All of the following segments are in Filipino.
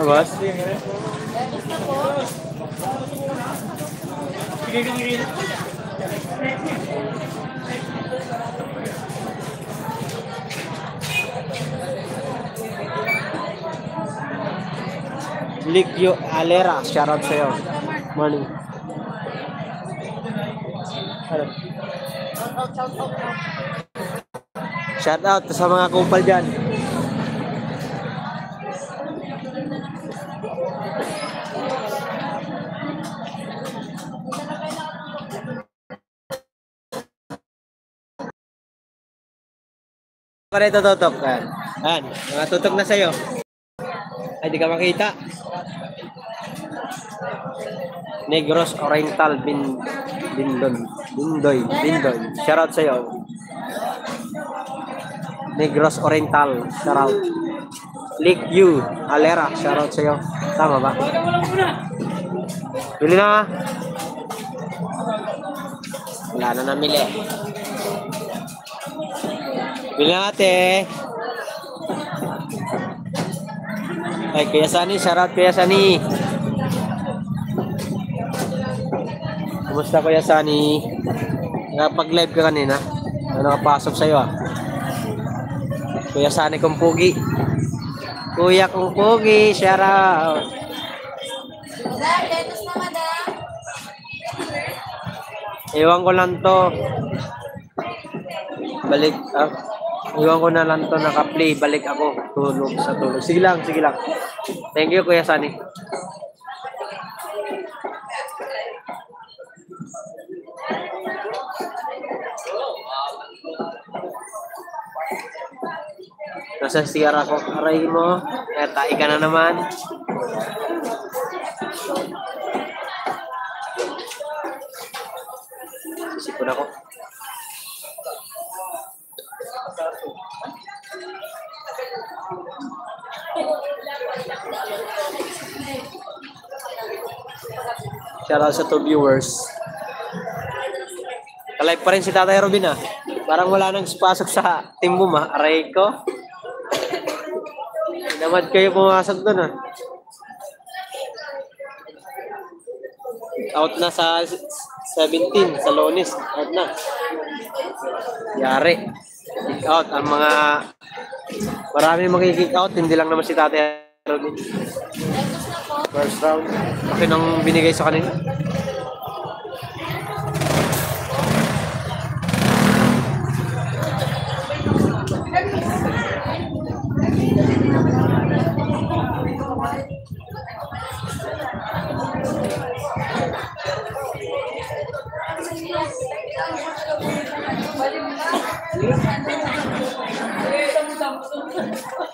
Boss? Ligyo Alera, shoutout sa'yo. Morning. Shoutout sa mga kupal dyan. Ito tutok. Yan. Mga tutok na sa'yo. Ay, di ka makita. Negros Oriental Bindoy. Shoutout sa'yo. Negros Oriental. Shoutout. Ligyo Alera. Shoutout sa'yo. Tama ba? Bili na. Wala na namili. Bili na ate. Ay, Kuya Sani. Shoutout Kuya Sani. Kumusta Kuya Sani? Nakapag-live ka kanina? Nakapasok sa'yo ah. Kuya Sani kong pugi. Kuya kong pugi. Shoutout. Letos na madam. Iwan ko lang to. Balik. Iwan ko na lang to naka-play. Balik ako. Tulog sa tulog. Sige lang. Thank you Kuya Sani. Nasa CR ako. Aray mo. Tae ka na naman. Sipon ako. Shoutout sa 2 viewers. Ka-live pa rin si Tatay Robin ah. Parang wala nang pasok sa team boom ah. Aray ko. Damad kayo pumasok doon ah. Out na sa 17 sa Lonis. Out na. Yari. Kick out. Ang mga marami mag-kick out. Hindi lang naman si Tatay Robin. First round. Akin ang binigay sa kanila.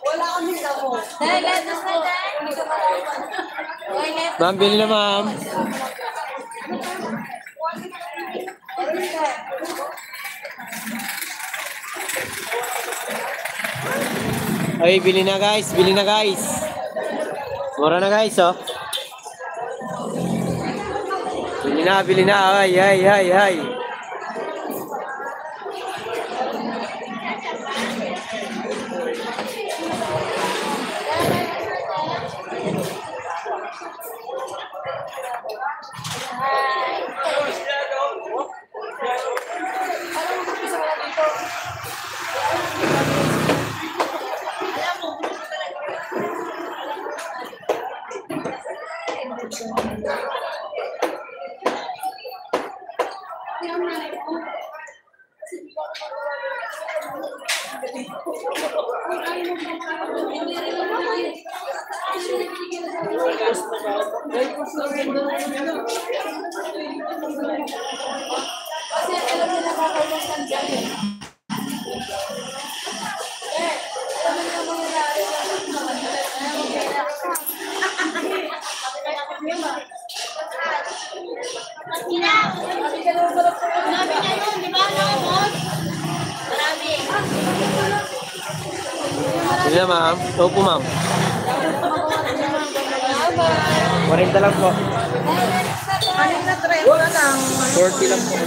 Wala kami damo. Dahil letos na dahil. Ma'am, bili na ma'am. Ay, bili na guys. Mura na guys, oh. Bili na. Ay. Sila ma'am. Opo ma'am. 40 lang po. Ano na 30 lang? 40 lang po.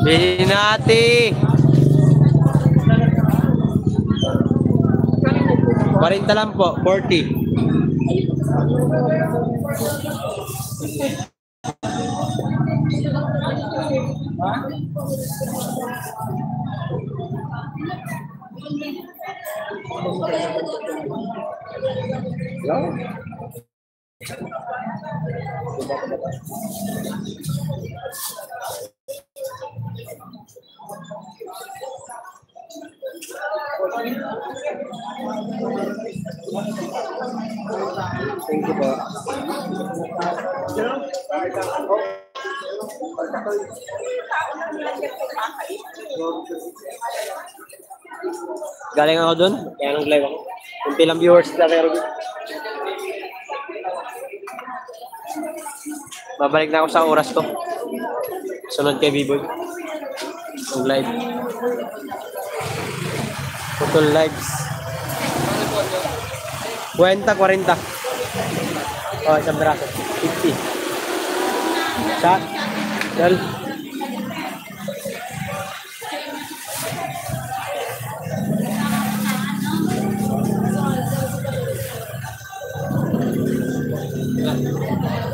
Binati. 40 lang po, 40. Thank you po. Galing ako dun, kaya nag-live ako. Kunti lang viewers na pero babalik na ako sa oras ko. Sunod kay B-Boy. Mag-live. Putol lives. 40. Oh, isang braso. 50. Shot. Dal.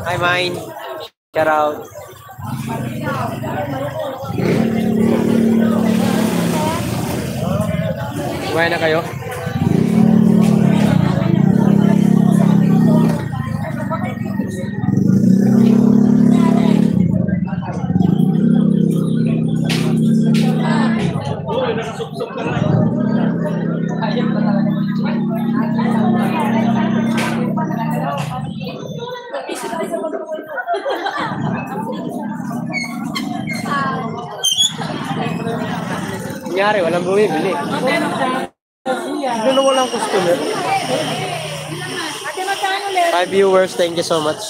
Hi, mine. Shout out. Kumain na kayo? Nangyari, walang bumibili. Doon walang customer. 5 viewers, thank you so much.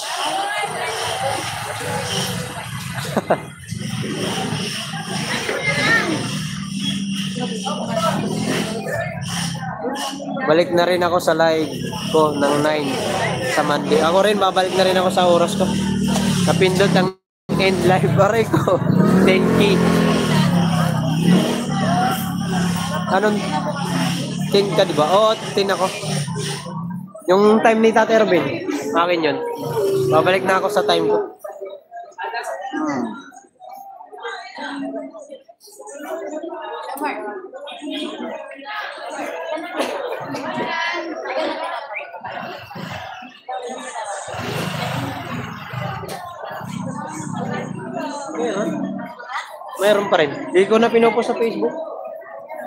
Balik na rin ako sa live ko ng 9 sa Monday. Ako rin, babalik na rin ako sa oras ko. Napindot ang end live pare ko. 10K. Anong 10 ka diba? Oo, 10 ako. Yung time ni Tate Robin, akin yun. Babalik na ako sa time ko. Meron pa rin. Hindi ko na pinupost sa Facebook.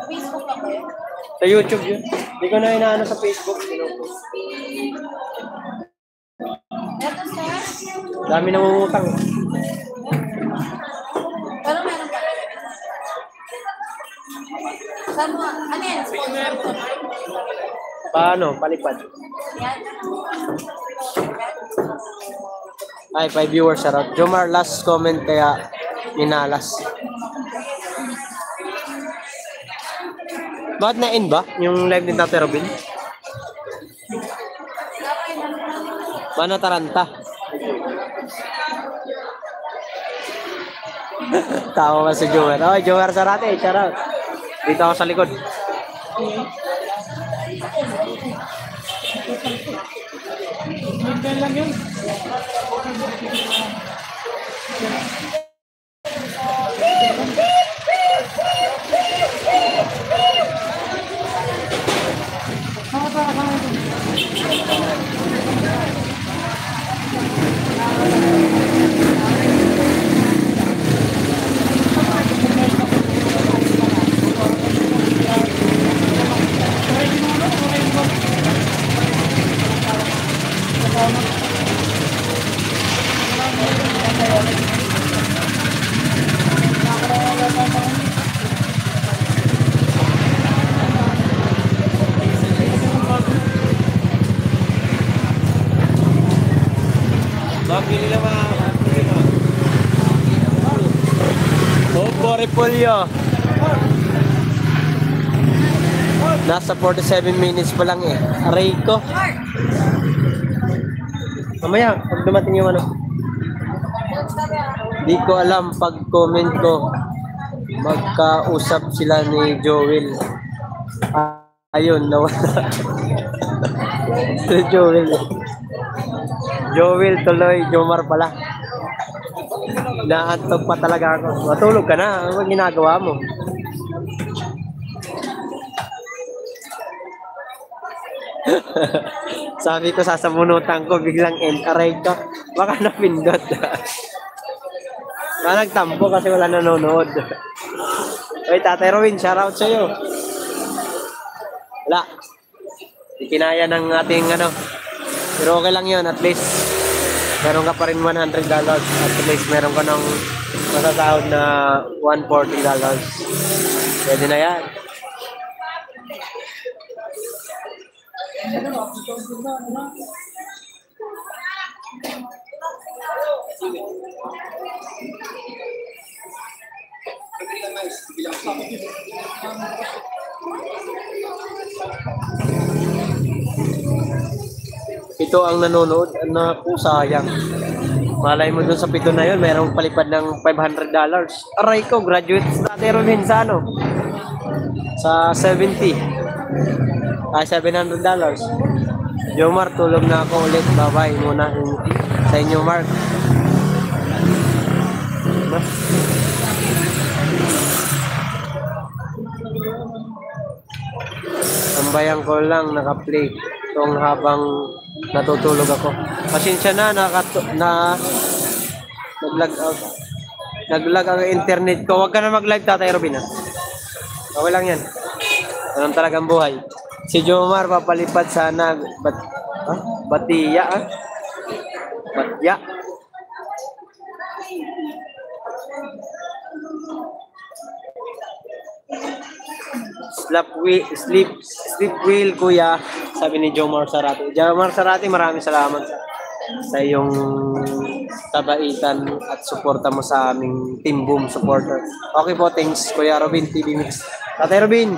Facebook pa kayo? Sa YouTube yun. Hindi ko na inaano sa Facebook. Pinupost. Eto, sir? Dami nangungutang. Pero meron pa. Saan mo? Ano yan? Sponsor ko. Paano? Palipad. Yan. Ay, 5 viewers sarap. Jomar, last comment kaya minalas. Bakit na-end ba yung live ni Tate Robin? Mana taranta. Tawa ka si Jomar. Oh, Jomar Sarate, shout out. Dito ako sa likod. Lang yun. Mabili naman. Opo, repolyo. Nasa 47 minutes pa lang eh. Aray ko. Mamaya, pag dumating yung ano. Di ko alam pag comment ko. Magkausap sila ni Joel. Ayun, nawala. Si Joel. Joel tuloy, Jomar pala. Naantog pa talaga ako. Matulog ka na. Ano ginagawa mo? Sabi ko sasabunutan ko, biglang end. Aray ko. Baka napindot. Baka nagtampo kasi wala nanonood. Oy, Tatay Rowin, shoutout sa'yo. Wala. Ikinaya ng ating ano. Pero okay lang yun, at least meron ka pa rin $100. At least meron ka ng masasahod na $140. Pwede na yan. Ito ang nanonood na sayang. Malay mo dun sa pito na yun, mayroong palipad ng $500. Aray ko, graduate sa Tatay Rowin sa ano? Sa 70. Ay, $700. Jomar, tulog na ako ulit. Bye-bye muna sa inyo, Mark. Tambayan ko lang, naka-play itong habang natutulog ako. Pasensya na, nag-lag out. Nag-lag ang internet ko. Huwag ka na mag-live, Tatay Robin, ha? Okay lang yan. Anong talagang buhay. Si Jomar papalipad sana. Batiya, ha? Batya. Sleep wheel, kuya, sabi ni Jomar Sarati. Jomar Sarati, maraming salamat sa iyong tabaitan at suporta mo sa aming Team Boom supporter. Okay po, thanks Kuya Robin TV Mix. Tatay Robin,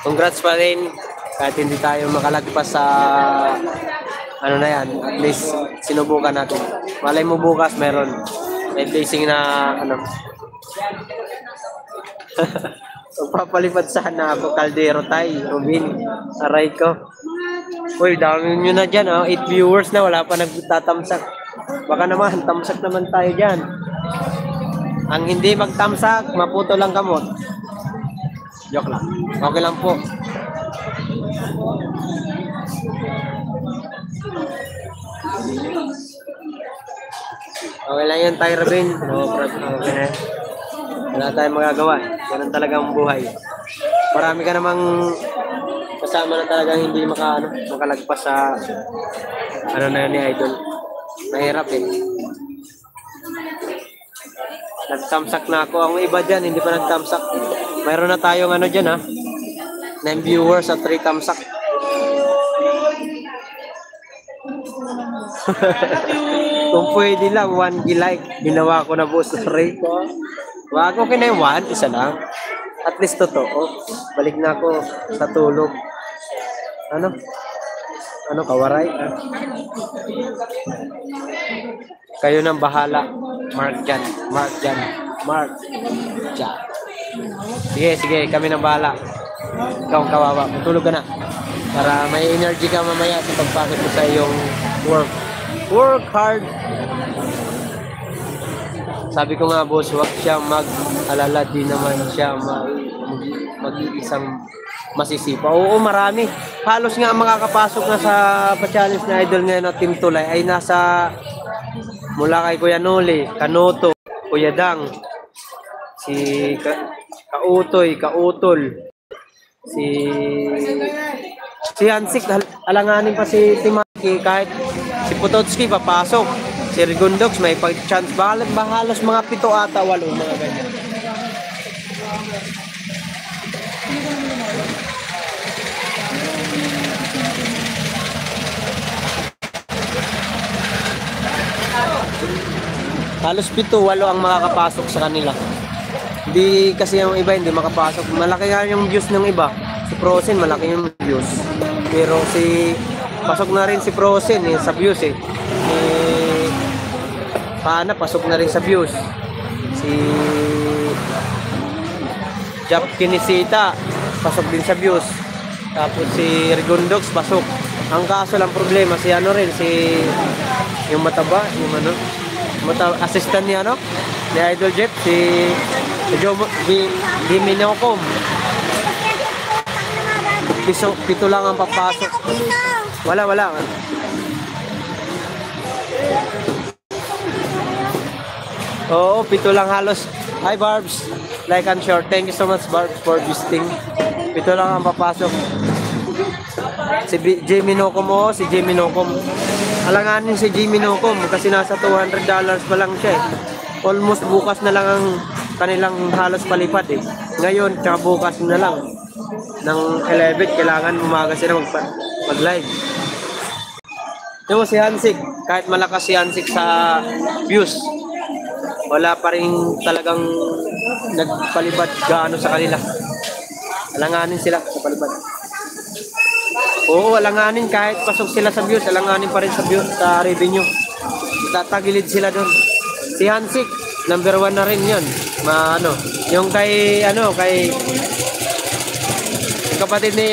congrats pa rin kahit hindi tayo makalagpas sa ano na yan, at least sinubukan natin. Malay mo bukas meron may blazing na ano. Magpapalipad sana ako, Caldero Tay, Robin, aray ko. Uy, dami nyo na dyan, 8 viewers na, wala pa nagtatamsak. Baka naman, tamsak naman tayo dyan. Ang hindi magtamsak, maputo lang kamot. Joke lang. Okay lang po. Okay lang yun, Tay Robin. Okay na. Wala tayong magagawa. Ganun talaga ang buhay. Marami ka namang kasama na talagang hindi makalagpas sa ano na yun ni Idol. Mahirap eh. Nagtamsak na ako. Ang iba dyan, hindi pa nagtamsak. Mayroon na tayong ano dyan, 9 viewers at 3 tamsak. Kung pwede lang, 1 like. Ginawa ko na boss rate ko. Wag okay na yung 1, isa lang. At least totoo. Balik na ako sa tulog. Ano kawaray? Kayo nang bahala. Mark Jan. Sige, kami nang bahala. Ikaw ang kawawa. Matulog ka na. Para may energy ka mamaya sa pagpasok mo sa iyong work. Work hard. Sabi ko nga boss, wag siya mag-alala, di naman siya mag-iisang masisipa. Oo, marami. Halos nga makakapasok na sa pa-challenge na idol ngayon na Team Tulay ay nasa mula kay Kuya Noli, Kanoto, Kuya Dang, si Kautoy, Kautol, si Hansik, alanganin pa si Timaki, kahit si Pototski papasok. Si Rigondox may pag-chance. Halos mga 7 ata, 8, mga ganyan. Halos 7, 8 ang makakapasok sa kanila. Hindi kasi yung iba hindi makapasok. Malaki nga yung views ng iba. Si Frozen malaki yung views. Pero pasok na rin si Frozen sa views eh. Pana pasok na rin sa views. Si Jap Kinisita pasok din sa views. Tapos si Rigondox pasok. Ang kaso lang problema si yung mataba, yung assistant niya ni Idol Jeff, si Minocom. 7 lang ang papasok. Wala. Oo, 7 lang halos. Hi Barbs, like and share. Thank you so much Barbs for visiting. 7 lang ang papasok. Si Jamie Nocom, si Jamie Nocom. Alanganin si Jamie Nocom kasi nasa $200 pa lang siya eh. Almost bukas na lang ang kanilang halos palipad eh. Ngayon, tsaka bukas na lang. Ng 11, kailangan umaga sila mag-live. Yung si Hansik, kahit malakas si Hansik sa views, wala pa rin talagang nagpalipad gaano sa kanila. Alanganin sila sa palipad. Oo, alanganin kahit pasok sila sa views, alanganin pa rin sa views, sa revenue. Tatagilid sila doon. Si Hansik, number 1 na rin 'yon. Yung kay kapatid ni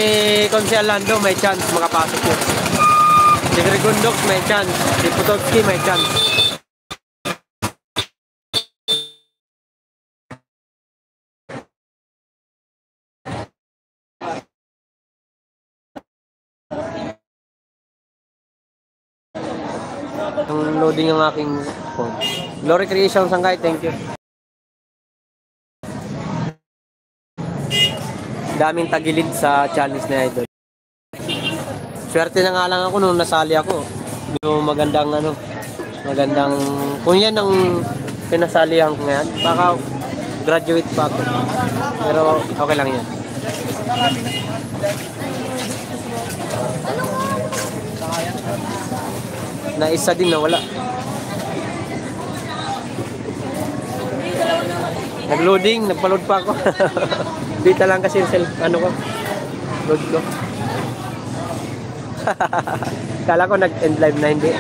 Consi Alando, may chance makapasok yun. Si Rigondox may chance, si Potocki may chance. Ang loading ang aking phone. Glory Creation Sangkay, thank you. Daming tagilid sa challenge na Idol. Swerte na nga lang ako nung nasali ako. Yung magandang kung yan ang pinasalihan ko ngayon, baka graduate pa ako. Pero okay lang yan. Na isa din na wala. Nag-loading, nagpa-load pa ako. Dita lang kasi yung load ko. Kala ko nag-end live na, hindi.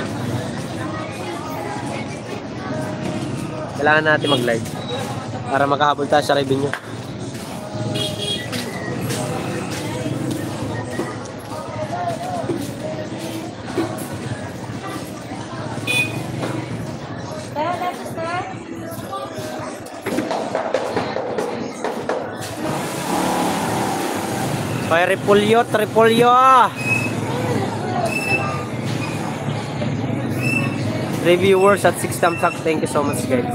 Kailangan natin mag-live para makahabol tayo sa revenue. Kaya Repolyo. Reviewers at 6 thumbs up. Thank you so much guys.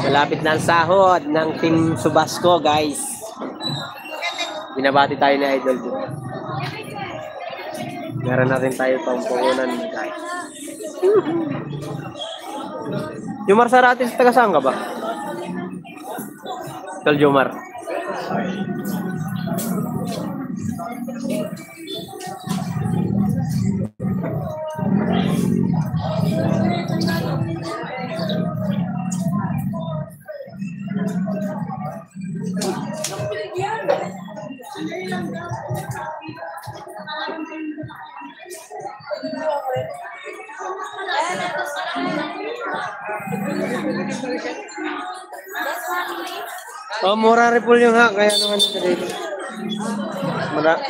Malapit na ang sahod ng Team Subasco guys. Binabati tayo ni Idol dito. Meron natin tayo pampuhunan guys. Yung Marsaratis, taga saan ka ba? Tol Jomar. Oh, mura repolyo nga, kaya naman ito dito.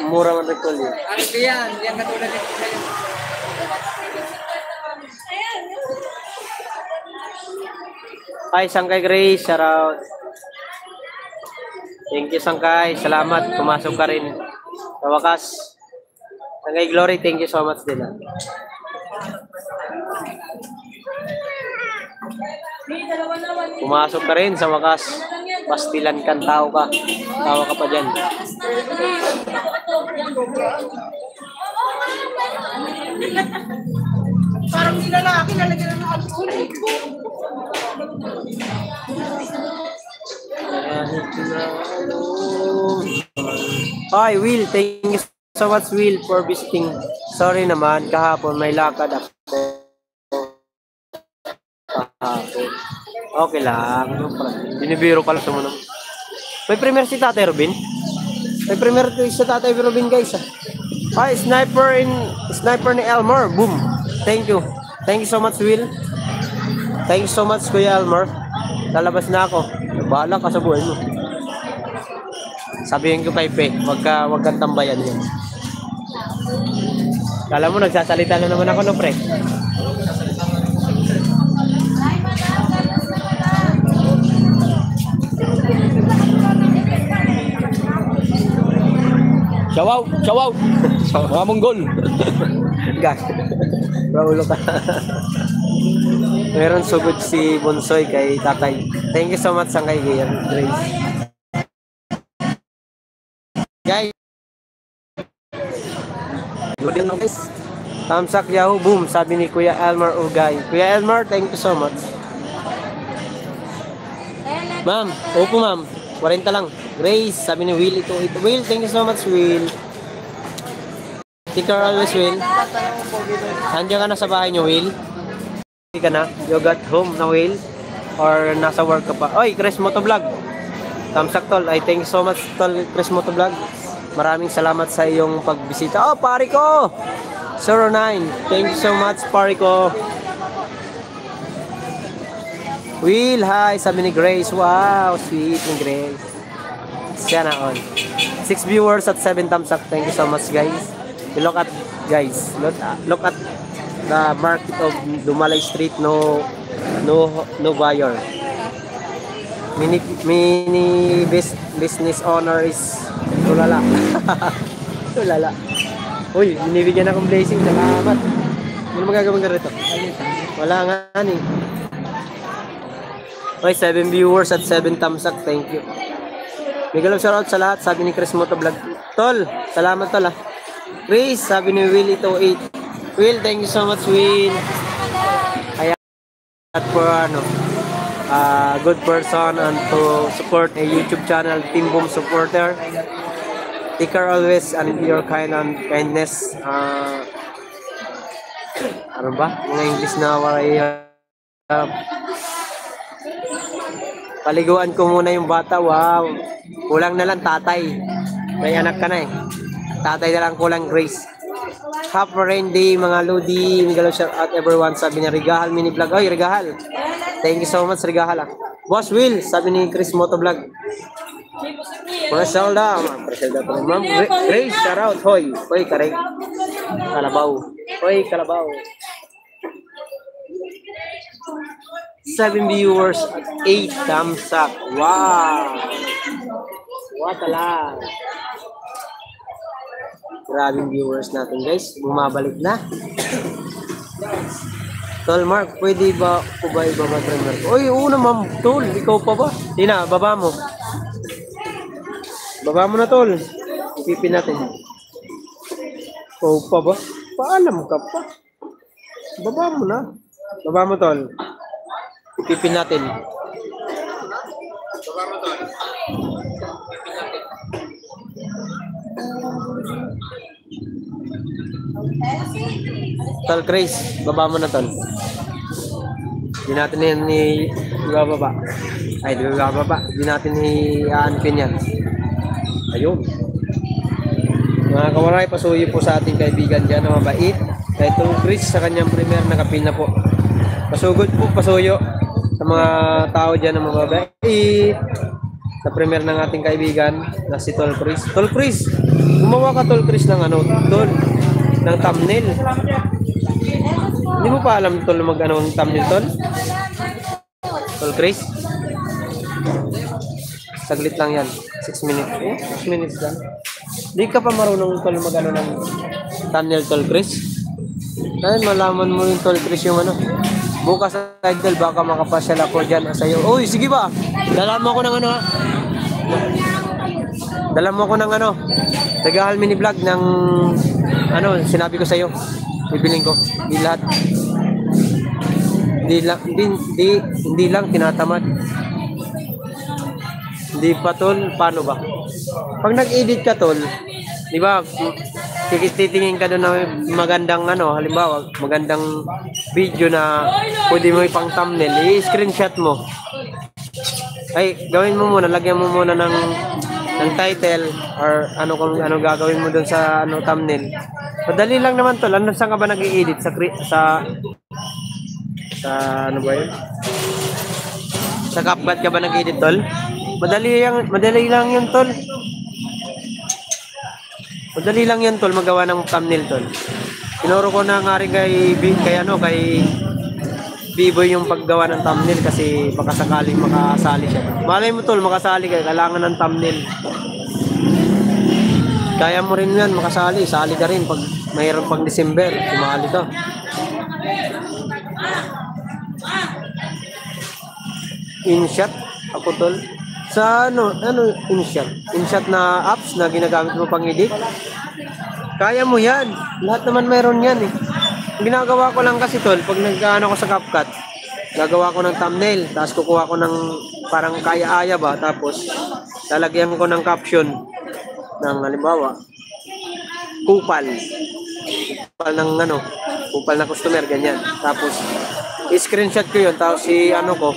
Mura man repolyo. Ano yan? Yan katulad nito. Hi, Sangkay Grace, shout out. Thank you, Sangkay. Salamat, pumasok ka rin. Sa wakas. Sangkay Glory, thank you so much din. Pumasok ka rin sa wakas. Pastilan kan tao ka. Tawa ka pa dyan. Parang di lalaki, nalagyan ng alcohol. Hi, Will. Thank you so much, Will, for visiting. Sorry naman, kahapon may lakad ako. Kahapon. Okay lang. Ano pa? Binibiro ka lang sa muna. May premier si Tatay Robin. May premier si Tatay Robin, guys. Hi, sniper ni Elmer. Boom. Thank you. Thank you so much, Will. Thank you so much, Kuya Elmer. Lalabas na ako. Bahala ka sa buhay mo. Sabihin ko kay Pe, wag kang tambayan yan. Kala mo, nagsasalita na naman ako, no, pre? Shawaw! Shawaw! Mga Monggol! Gag. Raulo ka. Meron sugod si Bonsoy kay Tatay. Thank you so much sa kay Grace. Guys. Good evening, guys. Thumbs up, Yahoo! Boom! Sabi ni Kuya Elmer Ugay. Kuya Elmer, thank you so much. Ma'am, opo ma'am. 40 lang. Grace, sabi ni Will ito. Will, thank you so much, Will. Take care always, Will. Andiyan ka na sa bahay niyo, Will? Hindi ka na? You got home na, Will? Or nasa work ka pa? Oy, Chris Motovlog. Thumbs up, tol. Ay, thank you so much, tol, Chris Motovlog. Maraming salamat sa iyong pagbisita. Oh, pare ko! 09. Thank you so much, pare ko. Will, hi, sabi ni Grace. Wow, sweet ni Grace. Sana on. 6 viewers at 7 thumbs up. Thank you so much, guys. Look at, guys. Look at the market of Dumalay Street. No buyer. Mini business owner is tulala. Tulala. Uy, binibigyan akong blessing. Salamat. Ano magagawin ka rito? Wala nga ni. Okay, 7 viewers at 7 thumbs up. Thank you. Big love shoutout sa lahat. Sabi ni Chris Motovlog. Tol, salamat tol ah. Chris, sabi ni Will ito 8. Will, thank you so much, Will. Ayan. At for good person and to support a YouTube channel, Team Boom supporter. Take care always and your kindness. Ano ba? Mga English na paliguan ko muna yung bata. Wow. Kulang na lang tatay. May anak ka na eh. Tatay na lang kulang, Grace. Half rain day, mga Lodi. Miguel shout out everyone. Sabi ni Rigahal Mini Vlog. Oy, Rigahal. Thank you so much, Rigahal. Boss Will, sabi ni Chris Motovlog. Preselda. Preselda pa rin. Ma'am Grace, shout out. Hoy. Hoy, karek. Kalabaw. Hoy, kalabaw. 7 viewers at 8 thumbs up. Wow! What a lot! Grabing viewers natin, guys. Bumabalik na. Tol Mark, pwede ba ko ba ibaba trimmer ko? Oy, oo naman, Tol. Ikaw pa ba? Tina, baba mo. Baba mo na, Tol. Ipipin natin. Ikaw pa ba? Paalam ka pa. Baba mo na. Baba mo, Tol. Ipipin natin. Baba mo, Tol. Ipipin natin. Tol Chris, baba mo na, Tol. Hindi natin yan ibababa. Ay, di ibababa. Hindi natin i-aanpin yan. Ayun. Mga kawaray, pasuyo po sa ating kaibigan dyan na mabait. Kaya Tol Chris sa kanyang premier nakapil na po. Pasugod po, pasuyo sa mga tao dyan na mababait. Sa premier ng ating kaibigan na si Tol Chris. Tol Chris, gumawa ka, Tol Chris, ng ano, Tol, ng thumbnail. Hindi mo pa alam, Tol, mag-ano ng thumbnail, Tol? Tol Chris? Saglit lang yan. 6 minutes. 6 minutes lang. Hindi ka pa marunong, Tol, mag-ano ng thumbnail, Tol Chris? Ay, malaman mo yung Tol Chris yung ano. Bukas sa idol, baka makapasyal ako dyan sa'yo. Uy, sige ba? Dala mo ako ng ano, ha? Dala mo ako ng ano, Rigahal Mini Vlog ng ano, sinabi ko sa'yo. bibiling ko. Hindi lahat. Hindi lang tinatamad. Hindi pa tol, paano ba? Pag nag-edit ka tol, di ba, titingin ka doon ng magandang ano, halimbawa, magandang video na pwede mo ipang thumbnail, i-screenshot mo. Ay, gawin mo muna, lagyan mo muna ng title or ano kung ano gagawin mo doon sa ano thumbnail. Madali lang naman tol. Ano saan ka ba nag-i-edit sa ano ba 'yun? Sa CapCut ka ba nag-edit tol? Madali lang 'yun tol. Madali lang 'yun tol magawa ng thumbnail tol. Tinuro ko na nga rin kay Biboy yung paggawa ng thumbnail kasi baka sakaling makasali siya. Malay mo tol, makasali ka, kailangan ng thumbnail. Kaya mo rin yan, makasali. Sali ka rin pag mayroon pang December. Sumali to. InShot. Ako tol. Sa ano InShot? InShot na apps na ginagamit mo pang edit. Kaya mo yan. Lahat naman mayroon yan eh. Ginagawa ko lang kasi tol, pag nag-ano ko sa CapCut, gagawa ko ng thumbnail, tapos kukuha ko ng parang kaya-aya ba, tapos lalagyan ko ng caption ng halimbawa kupal ng ano, kupal na customer, ganyan. Tapos i-screenshot ko yun, tapos ano ko,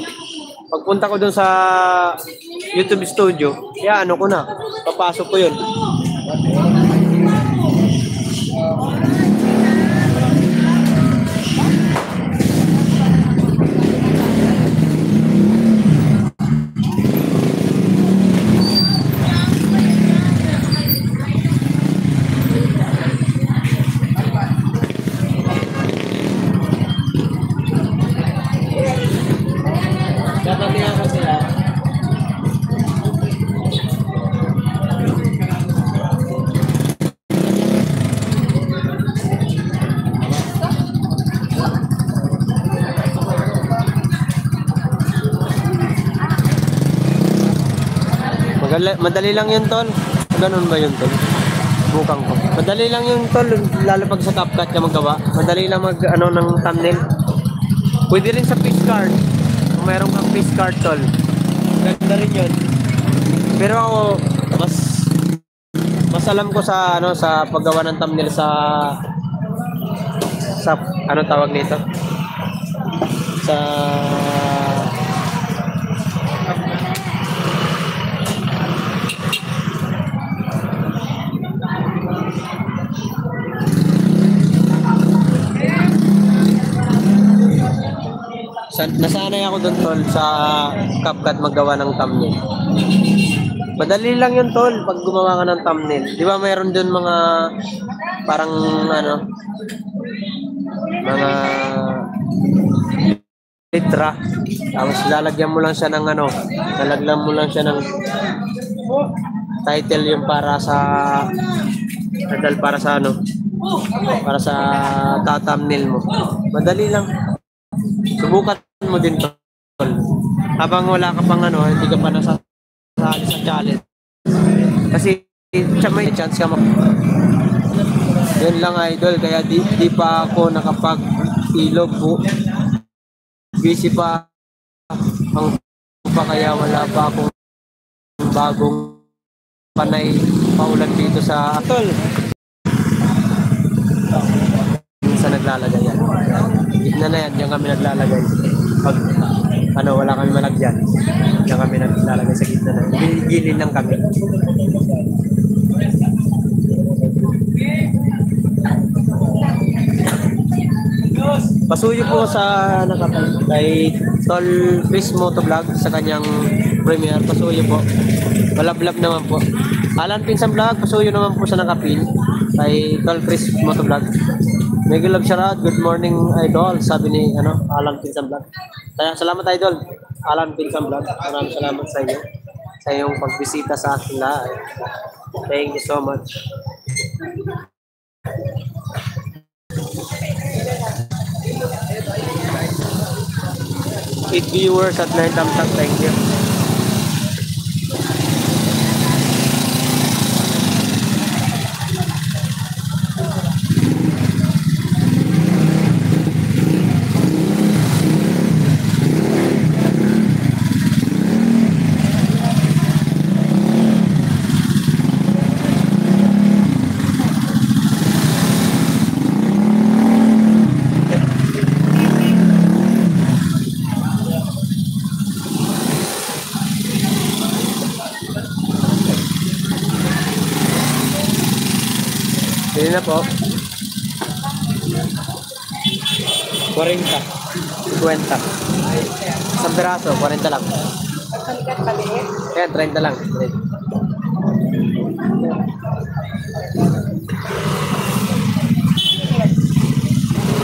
pagpunta ko dun sa YouTube Studio, ano ko na, papasok ko yun. Madali lang yun tol. Ganun ba yun tol? Bukang ko. Madali lang yun tol, lalo pag sa CapCut ka magawa. Madali lang mag ano ng thumbnail. Pwede rin sa face card. Kung mayroon kang face card tol. Ganda rin yun. Pero ako mas alam ko sa ano sa paggawa ng thumbnail sa ano tawag nito? Sa nasanay ako doon tol sa CapCut maggawa ng thumbnail. Madali lang yun tol pag gumawa ka ng thumbnail. Di ba mayroon doon mga parang ano mga litra. Tapos lalagyan mo lang siya ng ano, lalagyan mo lang siya ng title yung para sa ano, para sa thumbnail mo. Madali lang. Subukan mo din tol. Habang wala ka pang ano, hindi ka pa nasasali sa challenge. Kasi may chance ka Yun lang idol, kaya di pa ako nakapag-ilog po. Busy pa ang kaya wala pa akong bagong panay paulan dito sa atol. Sa naglalagay yan. Gitna na yan, diyan kami naglalagay. Pag ano, wala kami malagyan. Diyan kami naglalagay sa gitna na. Gilin lang kami. Pasuyo po sa nakatay kay Tol Chris Motovlog sa kanyang premiere. Pasuyo po. Walablab naman po. Alan Pinsan Vlog, pasuyo naman po sa nakapin kay Tol Chris Motovlog. Mega love shoutout. Good morning idol, sabi ni Alan Pinsan Vlog. Salamat idol, Alan Pinsan Vlog. Maraming salamat sa inyo sa iyong pagbisita sa akin lahat. Thank you so much. 8 viewers at 9 thumbs up. Thank you. Sige na po. 40. 50. Isang piraso, 40 lang. Pagkalikat maliit. Ayan, 30 lang.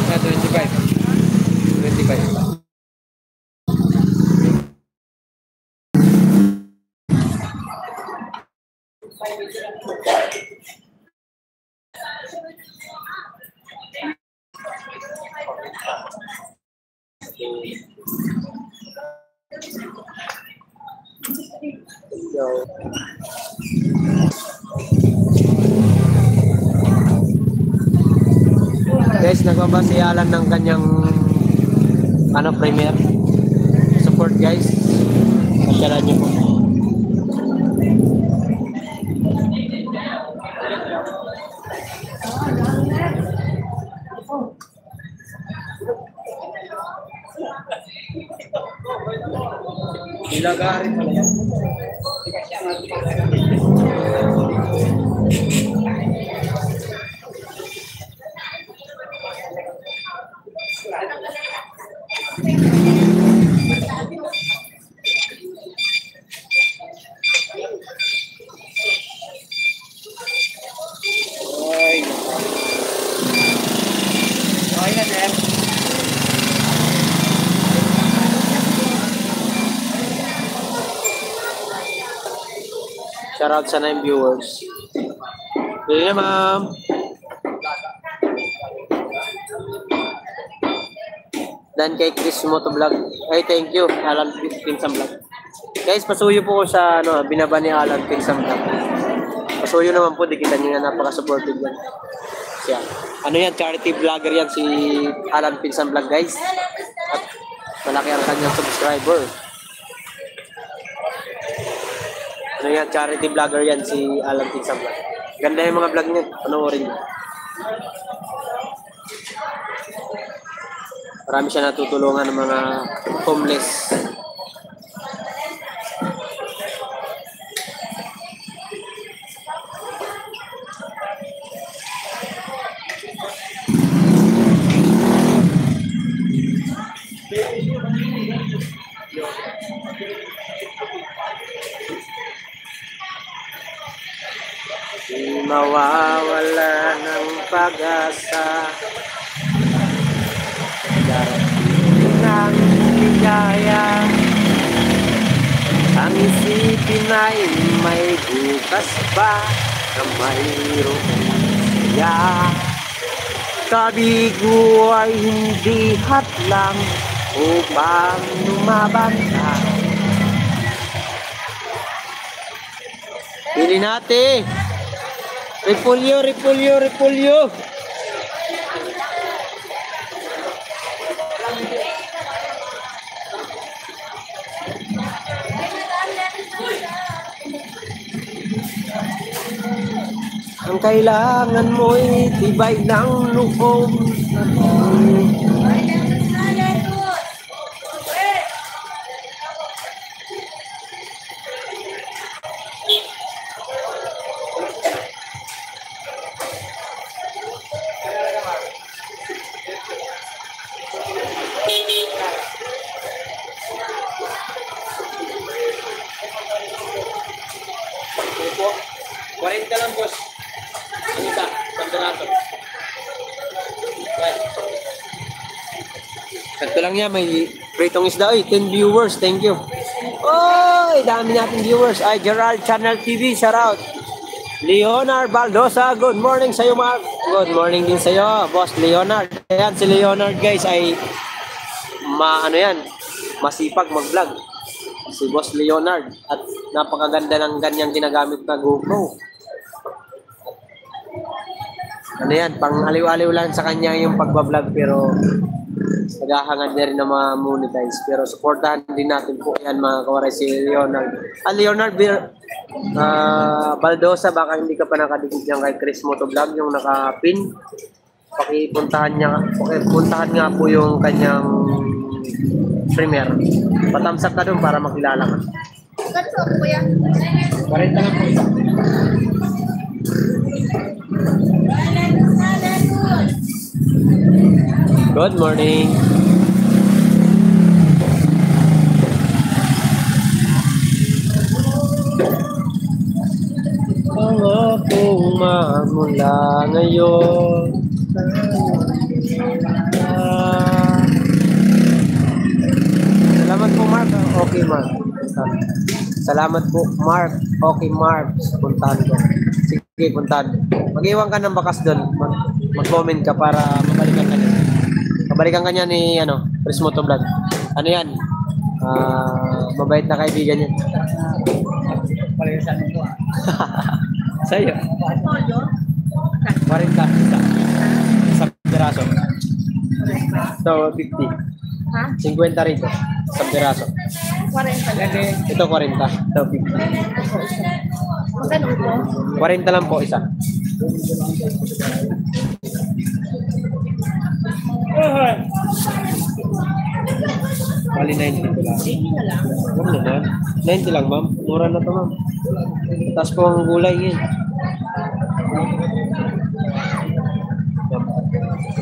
Ah, 25. 25. So, guys, nagbaba si Alan ng kanyang premiere. Support guys. Pagdalan niyo po. Ilagarin pala yan. Ay. Okay na, sir. Shoutout sa 9 viewers. Sige ma'am. Dan kay Chris Motovlog. Ay, thank you. Alan Pinsam Vlog. Guys, pasuyo po ko sa binaba ni Alan Pinsam Vlog. Pasuyo naman po, di kita niyo na napaka-supportive yan. Siya. Ano yan, charity vlogger yan si Alan Pinsam Vlog, guys. At malaki ang kanyang subscriber. Ano yan, charity vlogger yan si Alan Pinsam Vlog. Ganda yung mga vlog niya. Panoorin niyo. Marami siya natutulungan ng mga homeless. Di mawawala ng pag-asa. Darating ng ligaya. Ang isipin ay may bukas pa na mayroong siya. Kabigo ay hindi hatlang upang lumaban ka. Pili natin. Repulyo, repulyo, repulyo. Ang kailangan mo'y tibay ng loob. Opo. 40 lang, boss. Ang isa, panturato. Sakto lang yan, may pritong isda. Oy, 10 viewers, thank you. Oy, dami natin viewers. Ay, Gerald Channel TV, shout out. Leonard Baldosa, good morning sa'yo, Mark. Good morning din sa'yo, boss Leonard. Ayan, si Leonard, guys, ay masipag mag-vlog. Si boss Leonard. At napakaganda ng ganyang ginagamit na GoPro. Ano yan, pang aliw-aliw lang sa kanya yung pagbablog, pero naghahangad na rin na ma-monetize. Pero supportahan din natin po yan, mga kawaray, si Leonard. Leonard Baldosa, baka hindi ka pa nakadikit niyan kay Chris Motovlog, yung naka-pin. Pakipuntahan nga po yung kanyang premiere. Patamsak ka dun para makilala ka. 40 lang po isa. Good morning. Ang akong mamula ngayon. Salamat po, Mark. Okay, Mark. Salamat po, Mark. Okay, Mark. Puntahan ko. Sige, puntahan. Mag-iwan ka ng bakas doon. Mag-comment ka para mabalikan ka niya. Mabalikan ka niya ni, Chris Motovlog. Ano yan? Mabait na kaibigan niya. Palisan mo ah. Sa'yo. 40. Isang piraso. So, 50. Ha? 50 rito. Isang piraso. 40 lang. Ito 40. Ito 50. Magkano ito? 40 lang po isa. Bali 90 ko lang. Huwag naman. 90 lang, ma'am. Mura na to, ma'am. Tapos po ang gulay yun.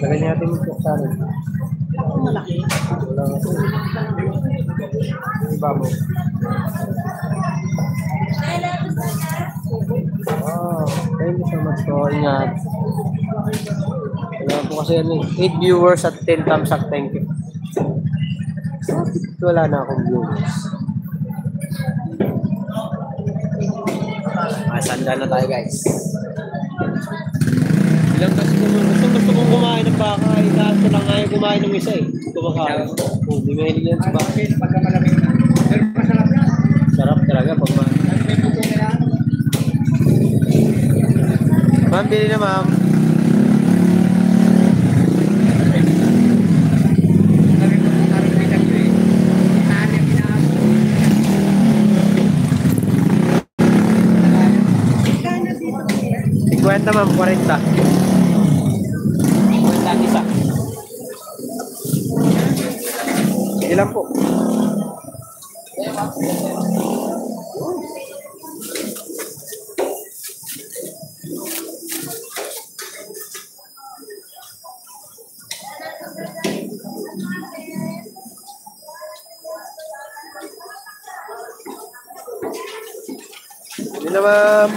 Lagay natin mo po sa akin. Malaki. Wala nga. Iba mo. Wow. Thank you so much po. Ingat. Wala po kasi 8 viewers at 10 thumbs up. Thank you. Wala na akong viewers. Sanda na tayo, guys. Ilang kasi gusto kong kumain ng baka. Ikaso lang ngayon kumain ng isa eh. Kumakain. Hindi mahilig yan sa baka. Pagka malamig na. Pero masarap yan. Sarap talaga pag May buko nila. Ma'am, bili na, ma'am. Sabi ko, parang bilang ko eh. Saan yung pinaako? 50, ma'am. 40. 40 isa. Sige lang po. Hindi na, ma'am.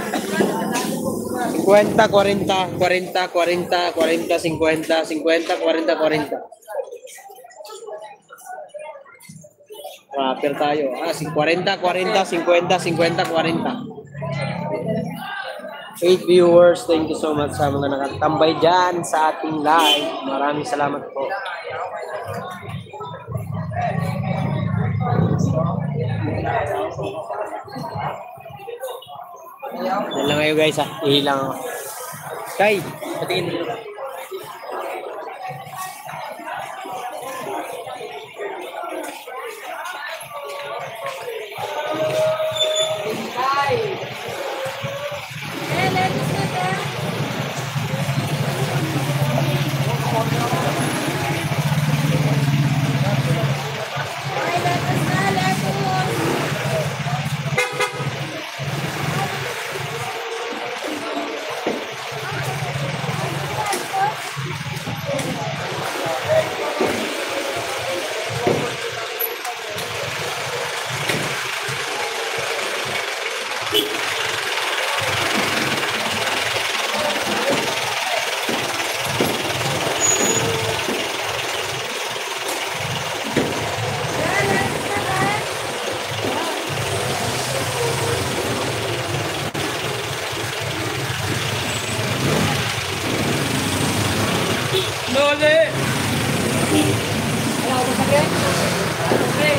50, 40, 40, 40, 40, 50, 50, 40, 40. Rapper tayo. 40, 40, 50, 50, 40. 8 viewers. Thank you so much sa mga nakatambay dyan sa ating live. Maraming salamat po. Yan lang kayo guys ha. Ihilang ako. Kay, patingin mo. Lole! Wala ko sakit. Hey!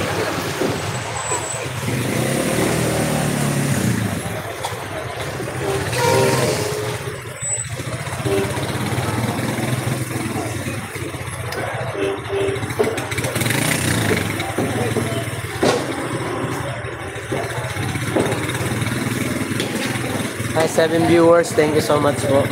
Hi, 7 viewers. Thank you so much po.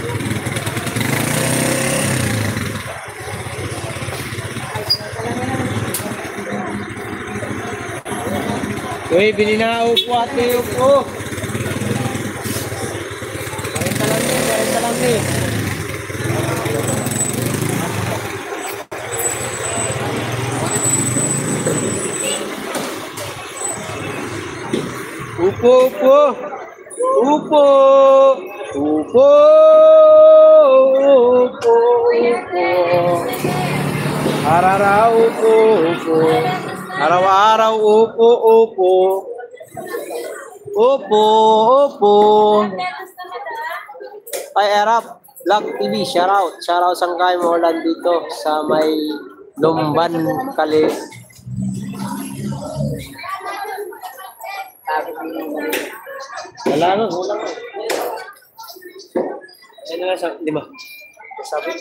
Uy, bili na upo ate, upo. 40 lang eh. Upo, upo. Upo. Upo. Upo. Upo. Araw-araw, upo, upo. Araw-araw, upo, upo. Upo, upo. Ay, Erap. Vlog TV, shoutout. Shoutout Sangkay Molan dito sa may Lumban, Kali. Wala nga, wala nga. Ano na sa 5? Sabi?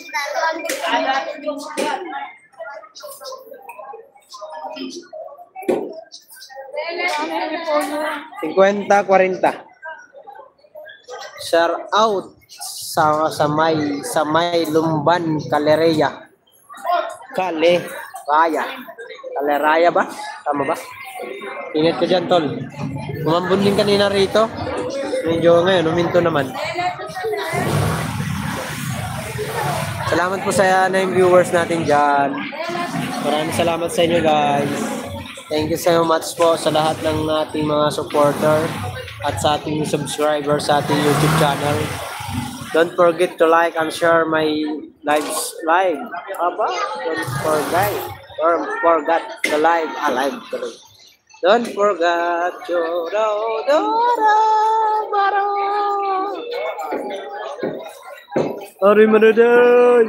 $50, 40. Shout out sa may Lumban, Kalereya. Kaleraya ba? Tama ba? Ingat ko dyan, tol. Umambun din kanina rito. Medyo ngayon, uminto naman. Salamat po sa viewers natin dyan. Maraming salamat sa inyo, guys. Thank you so much po sa lahat ng ating mga supporter at sa ating subscribers sa ating YouTube channel. Don't forget to like and share my live. Aba, don't forget to like. Live tuloy. Don't forget to Ari manaday.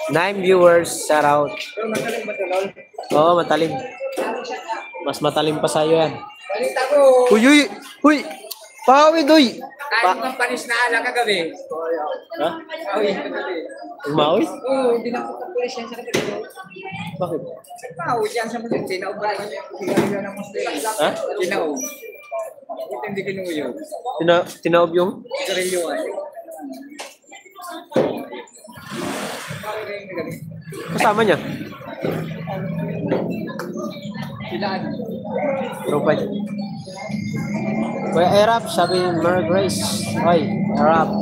9 viewers, shout out. Oo, matalim. Mas matalim pa sa'yo yan. Balita ko. Uy! Pawid, uy! Kain mo ng panis na ala kagabi. Ha? Uy, kagabi. Umawi? Oo, hindi na po pulis yan sa kagabi. Bakit? Nagpahawid yan sa mga tinaw ba? Tinawid ng Muslim. Ha? Tinaw. Ito hindi kinuyo. Tinaob yung? Karilyo ay. Kasama niya? Ilan? Robert. Kuya Erap, sabi Mary Grace. Oy, Erap.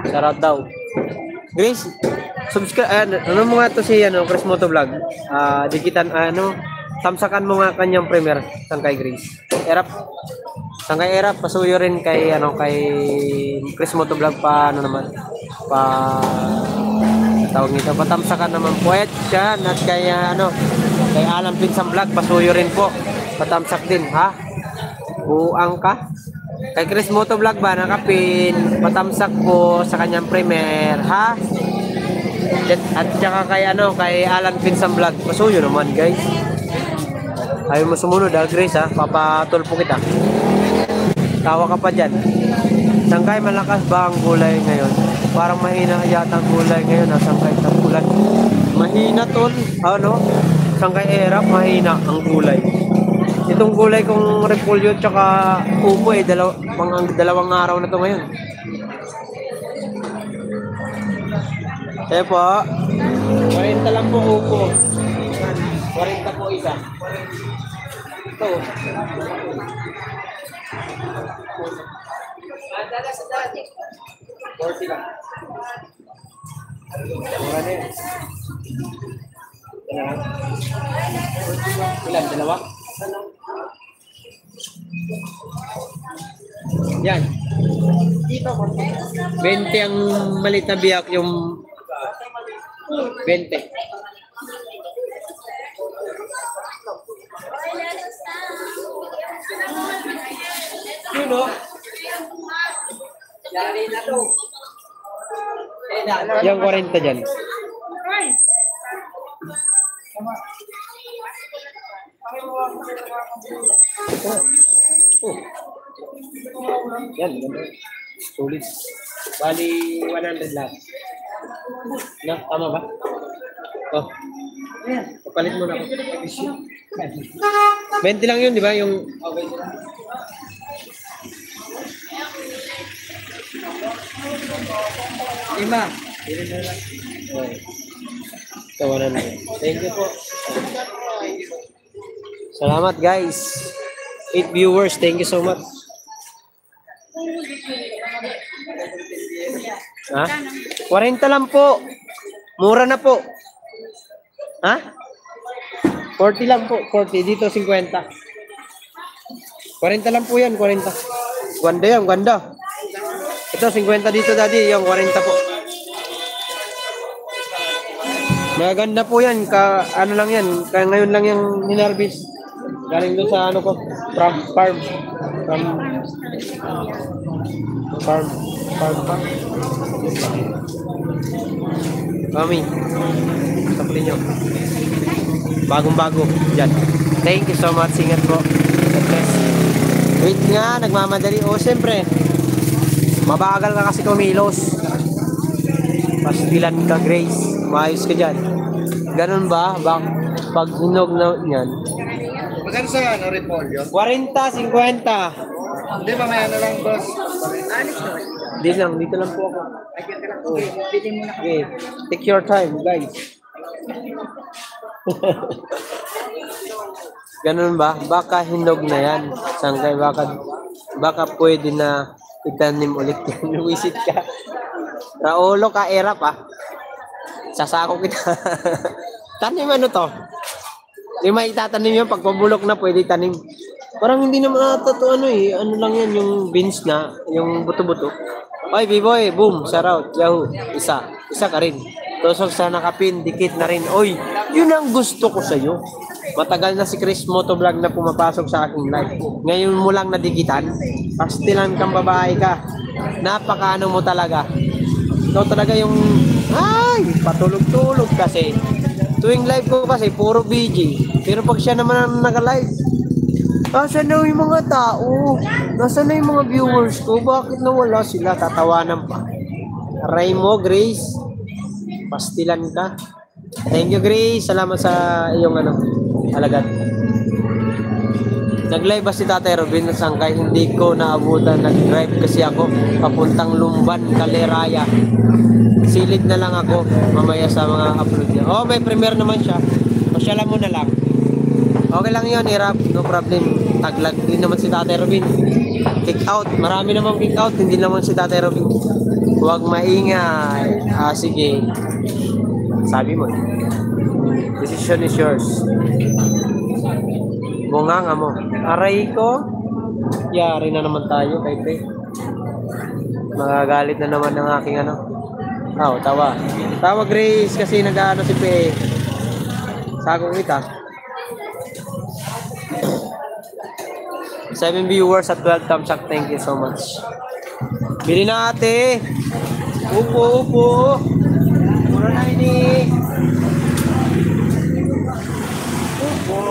Shoutout daw. Grace, subscribe. Ano mo nga to si Chris Moto Vlog? Dikitan, tamsakan mo nga kanyang premiere Sangkay Grace. Erap. Sangkay Erap, pasuyo rin kay kay Chris Moto Vlog pa naman. Tawag nito, patamsakan naman po yan at kay kay Alan Pinsang Vlog, pasuyo rin po. Patamsak din, ha? Buang ka. Kay Chris Moto Vlog ba, nakapin, patamsak po sa kanyang premiere, ha? At saka kay kay Alan Pinsang Vlog, pasuyo naman, guys. Ayaw mo sumunod, Grace, ha? Papatulpo kita. Tawa ka pa dyan. Sangkay, malakas ba ang gulay ngayon? Parang mahina yata ang gulay ngayon, ha? Sangkay, tagulan. Mahina, tol. Sangkay Erap, mahina ang gulay. Itong gulay kong repolyo tsaka upo dalawang araw na to ngayon. Po. 40 lang po upo. 40 po isa. Ito. Adala sa dati. 40 lang. Mura na yun. Ilan? Dalawa? Yan. 20 ang maliit na biyak, yung 20. Yun o. Yari na to. Yung 40 dyan. Oh. Yan. Sulit. Bali 100 lang. Na, tama ba? Oh. Papalit mo na ako. 20 lang yun, di ba? Yung... Okay. Lima. Tawa na lang. Thank you po. Salamat, guys. 8 viewers. Thank you so much. Ha? 40 lang po. Mura na po. Ha? 40 lang po. 40. Dito 50. 40 lang po yan. 40. Ganda yan. Ganda. Ito 50 dito daddy. Yung 40 po. Maganda po yan. Ano lang yan. Kaya ngayon lang yung ninarbis. Galing doon sa ano ko. From farm. Farm. Mami. Sapulin nyo. Bagong-bago. Diyan. Thank you so much. Ingat po. God bless. Wait nga. Nagmamadali. O, siyempre. Mabagal ka kasi kumilos. Pastilan ka, Grace. Maayos ka dyan. Ganun ba? Pag hinog na yan. Magkano sa ano, repolyo? 40, 50. Hindi, mamaya na lang, boss. Dito lang po ako. Okay. Take your time, guys. Ganun ba? Baka hinog na yan. Sangkay, baka pwede na itanim ulit yan. Wisit ka. Raulo ka, erap Sasako kita. Tanim ano to? Hindi maitatanim yun. Pag pabulok na, pwede tanim. Parang hindi naman totoo ano eh. Ano lang yan, yung beans na, yung buto-buto. Oy, B-boy, boom, shout out, Yahoo. Isa ka rin. Tusok sa nakapin, dikit na rin. Oy, yun ang gusto ko sa'yo. Matagal na si Chris Motovlog na pumapasok sa aking live. Ngayon mo lang nadikitan. Pastilan kang babae ka. Napakaano mo talaga. Ikaw talaga yung, patulog-tulog kasi. Tuwing live ko kasi, puro BG. Pero pag siya naman ang naka-live, nasaan na yung mga tao? Nasaan na yung mga viewers ko? Bakit nawala sila? Tatawanan pa. Aray mo, Grace. Pastilan ka. Thank you, Grace. Salamat sa iyong alagad. Nag-live ba si Tatay Robin na Sangkay? Hindi ko naabutan. Nag-drive kasi ako papuntang Lumban, Kaleraya. Silid na lang ako mamaya sa mga upload niya. Oh, may premiere naman siya. Masyalan mo na lang. Okay lang yun, Irap. No problem. Taglag din naman si Tatay Robin. Kick out. Marami namang kick out. Hindi naman si Tatay Robin. Huwag maingay. Sige. Sabi mo. Decision is yours. Bunganga mo. Aray ko. Yari na naman tayo, Pepe. Magagalit na naman ng aking tawa. Tawa, Grace, kasi nag-ano si Pe. Sagong kita. 7 viewers at 12 thumbs up. Thank you so much. Bili na ate. Upo. Mura na ini. Upo.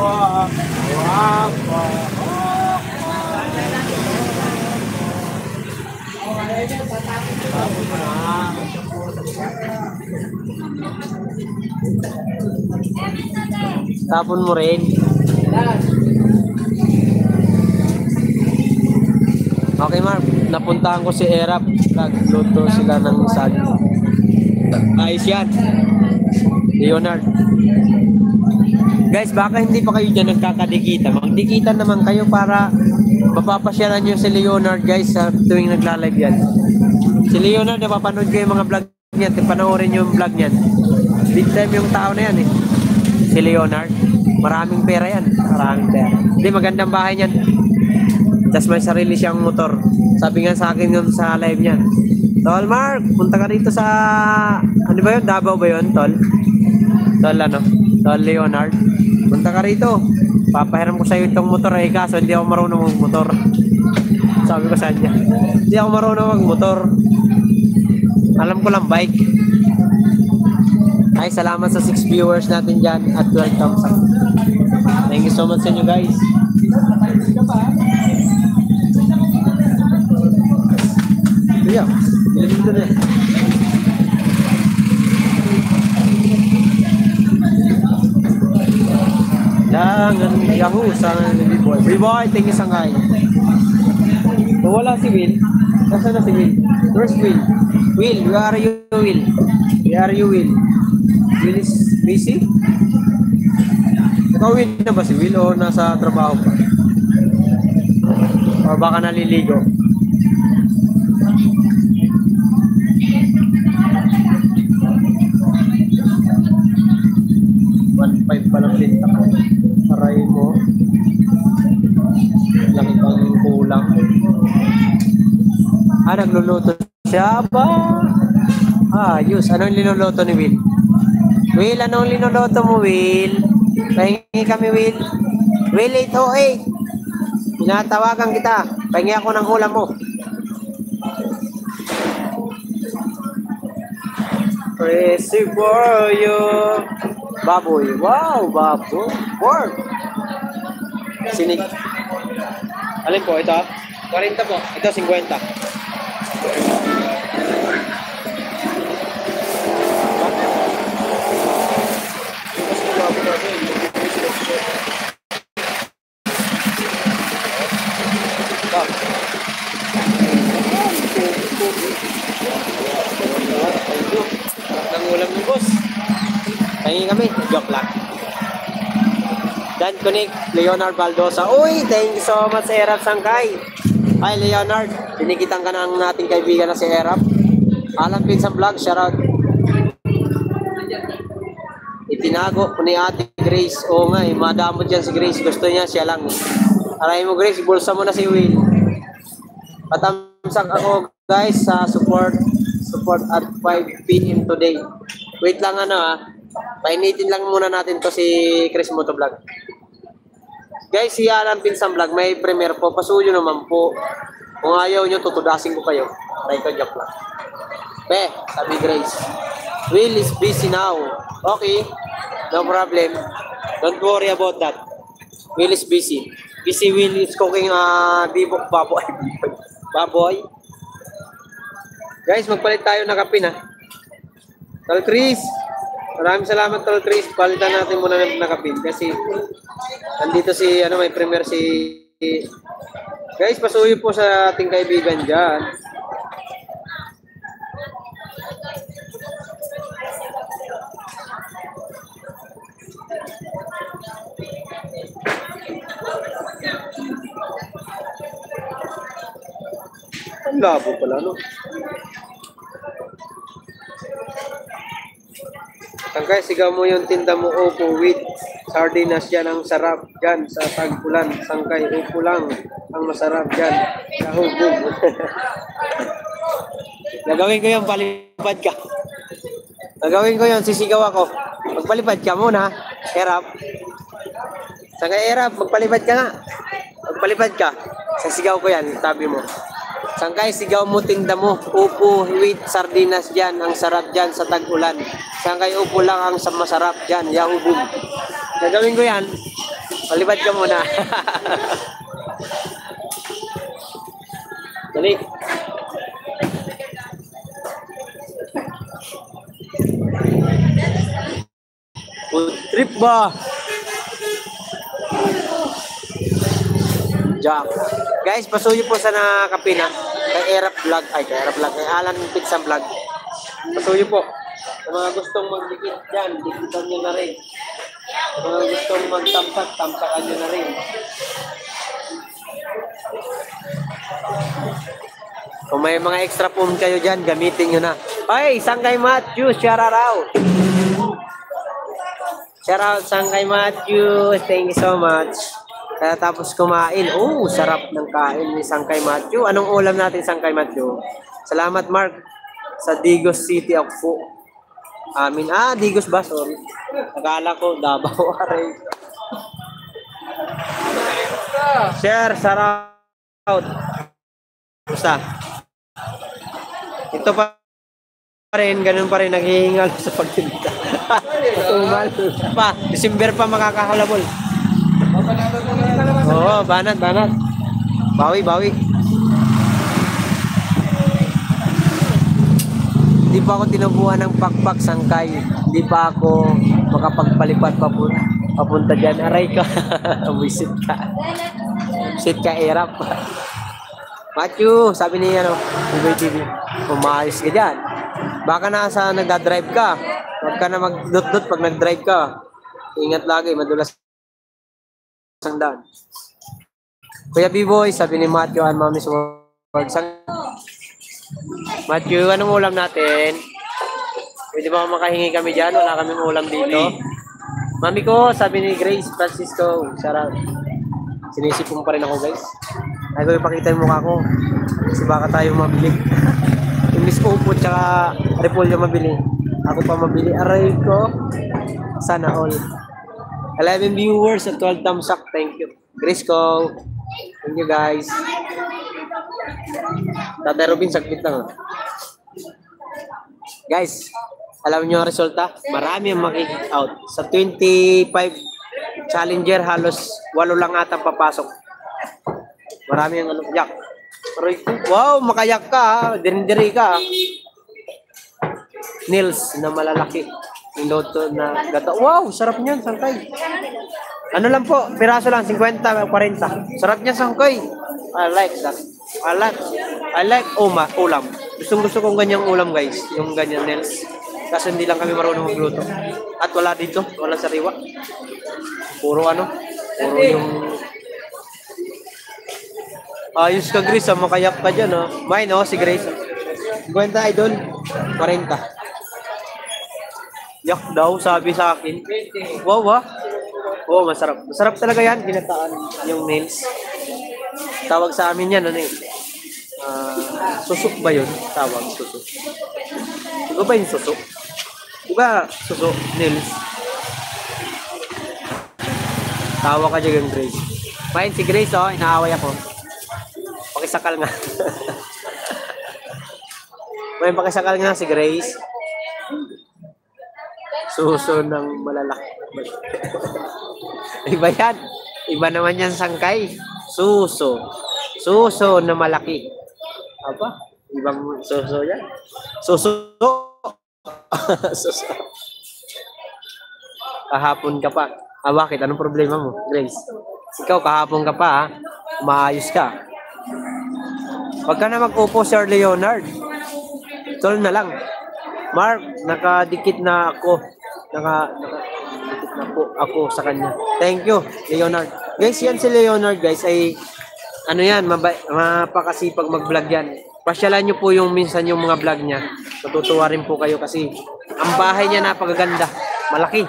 Tapon mo rin. Okay, Mark. Napuntahan ko si Erap. Nagluto sila ng saging. Ayos yan. Leonard. Guys, baka hindi pa kayo dyan nagkakadikita. Magdikita naman kayo para mapapasyalan nyo si Leonard, guys, sa tuwing nagla-live yan. Si Leonard, napapanood ko yung mga vlog niya. Panoorin yung vlog niyan. Big time yung tao na yan eh. Si Leonard. Maraming pera yan. Maraming pera. Hindi, magandang bahay niyan. Tapos may sarili siyang motor. Sabi nga sa akin yun sa live niya. Tol Mark, punta ka rito sa... Ano ba yun? Davao ba yun, Tol? Tol Leonard. Punta ka rito. Papahiram ko sa'yo itong motor eh. Kaso hindi ako marunong mag-motor. Sabi ko sa kanya. Hindi ako marunong mag-motor. Alam ko lang bike. Ay, salamat sa 6 viewers natin dyan at 12 thumbs up. Thank you so much sa inyo, guys. Yeah, dito na. Jangan Yahoo sa B-boy. B-boy, thank you Sangkay. Wala si Will. Nasaan na si Will? Where's Will? Will, where are you, Will? Where are you, Will? Will is busy? Nakawin na ba si Will o nasa trabaho pa? O baka naliligo? 1.5 pa lang pinta ko. Aray mo. Laki pang kulang. Nagluluto siya ba? Ayos. Anong linuluto ni Will? Will, anong linuluto mo, Will? Pahingi kami, Will. Will, 808. Pinatawagan kita. Pahingi ako ng ulam mo. Crazy for you. Baboy. Wow, baboy. Pork. Sinig. Alin po ito? 40 po. Ito 50. Ng ulam ng boss. Tingin kami, joke lang. Dan Connect, Leonard Baldosa. Uy, thank you so much, Erap Sangkay. Hi, Leonard. Tinikitan ka ng nating kaibigan na si Erap. Alam Pinsang Vlog, shoutout. Itinago ko ni Ate Grace. Oo nga, madamot yan si Grace. Gusto niya, siya lang. Aray mo, Grace, bulsa mo na si Will. Patamsak ako, guys, sa support at 5 p.m. today. Wait lang painitin lang muna natin to si Chris Motovlog. Guys, si Alan Pinsang Vlog, may premiere po. Pasuyo naman po. Kung ayaw nyo, tutudasin ko kayo. Try ko, joke lang. Sabi Grace. Will is busy now. Okay, no problem. Don't worry about that. Will is busy. Busy Will is cooking bibok baboy. Baboy. Guys, magpalit tayo ng kape na. Tol Chris. Maraming salamat, Tol Chris. Palitan natin muna ng kape. Kasi nandito si, may premiere si... Guys, pasuyo po sa ating kaibigan dyan. Ang labo pala, no? Sangkay, sigaw mo yung tinda mo, upo with sardinas yan ang sarap dyan sa tagpulan. Sangkay, upo lang ang masarap dyan. Kahubog. Nagawin ko yun, palipad ka. Nagawin ko yun, sisigaw ako. Magpalipad ka muna, Erap. Sangkay, Erap, magpalipad ka nga. Magpalipad ka. Sisigaw ko yan, tabi mo. Sangkay, sigaw mo, tinda mo, upo with sardinas dyan, ang sarap dyan sa tag-ulan. Sangkay, upo lang ang masarap dyan, yahubog. Nagawin ko yan, palipad ka muna. Dali. Food trip ba? Jack. Guys, pasuyo po sa nakape na kay Erap Vlog, kay Alan Pinsang Vlog. Pasuyo po. Sa mga gustong magdikit dyan, dikitan nyo na rin. Sa mga gustong magtamsak, tamsakan nyo na rin. Kung may mga extra foam kayo dyan, gamitin nyo na. Ay, Sangkay Matthew, shout out. Shout out, Sangkay Matthew. Thank you so much. Kaya tapos kumain. Oh, sarap ng kain ni Sangkay Matthew. Anong ulam natin, Sangkay Matthew? Salamat, Mark. Sa Digos City ako. Amin. Digos ba? Sorry. Akala ko, Davao. Aray. Share, shoutout. Basta. Ito pa rin, ganun pa rin, naghihingal sa pagtinda. Tumal. December pa makakahalabol. Oo, banat. Bawi. Hindi pa ako tinubuhan ng pakpak, Sangkay. Hindi pa ako makapagpalipad papunta dyan. Aray ka. Wisit ka. Wisit ka, Erap. Matthew, sabi niya, Ubay TV, umayos ka dyan. Baka nasa nagdadrive ka. Huwag ka na mag-dot-dot pag nag-drive ka. Ingat lagi, madulas ang daan. Kuya B-Boy, sabi ni Matthew, Mami Swag. Matthew, anong ulam natin? Pwede ba makahingi kami dyan? Wala kaming ulam dito. Mami ko, sabi ni Grace Francisco, shout out. Sinisipong pa rin ako, guys. Ay ko ipakita yung mukha ko. Kasi baka tayo mabili. Yung Miss Opo tsaka Repolyo mabili. Ako pa mabili. Aray ko. Sana all. 11 viewers at 12 thumbs up. Thank you. Grace ko. Thank you, guys. Tatay Robin, saglit lang. Guys, alam niyo ang resulta? Marami ang makikita out. Sa 25 challenger, halos 8 lang atang papasok. Marami ang ano, yak. Wow, makayak ka ha. Diri ka ha. Nils na malalaki. Niloto na gata. Wow, sarap niyan, sangkay. Ano lang po, piraso lang, 50, 40. Sarap niyan, sangkay. I like that. I like ulam. Gusto kong ganyang ulam, guys. Yung ganyan, Nils. Kasi hindi lang kami marunong magluto. At wala dito, wala sariwa. Puro yung... Ayos ka, Grace, makayak ka dyan, oh. Mine, oh, si Grace. 50, idol. 40. Yak daw, sabi sa akin. Wow, ha? Oo, masarap. Masarap talaga yan, ginataan yung nails. Tawag sa amin yan, ano eh. Susok ba yun? Tawag, susok. Diba ba yung susok? Diba, susok, nails? Tawa ka dyan yung Grace. Fine, si Grace, oh, inaaway ako. Pakisakal nga. May pakisakal nga si Grace. Suso ng malalaki. Iba yan. Iba naman yan sangkay. Suso. Suso na malaki. Apa? Ibang suso yan. Suso. Suso. Kahapon ka pa. Bakit? Anong problema mo, Grace? Ikaw, kahapon ka pa, ha? Maayos ka. Huwag ka na mag-upo, Sir Leonard. Tol na lang. Mark, nakadikit na ako. Nakadikit na po ako sa kanya. Thank you, Leonard. Guys, yan si Leonard, guys, ay ano yan, mapakasipag mag-vlog yan. Pasyalan nyo po yung minsan yung mga vlog niya. Matutuwa rin po kayo kasi ang bahay niya napakaganda. Malaki.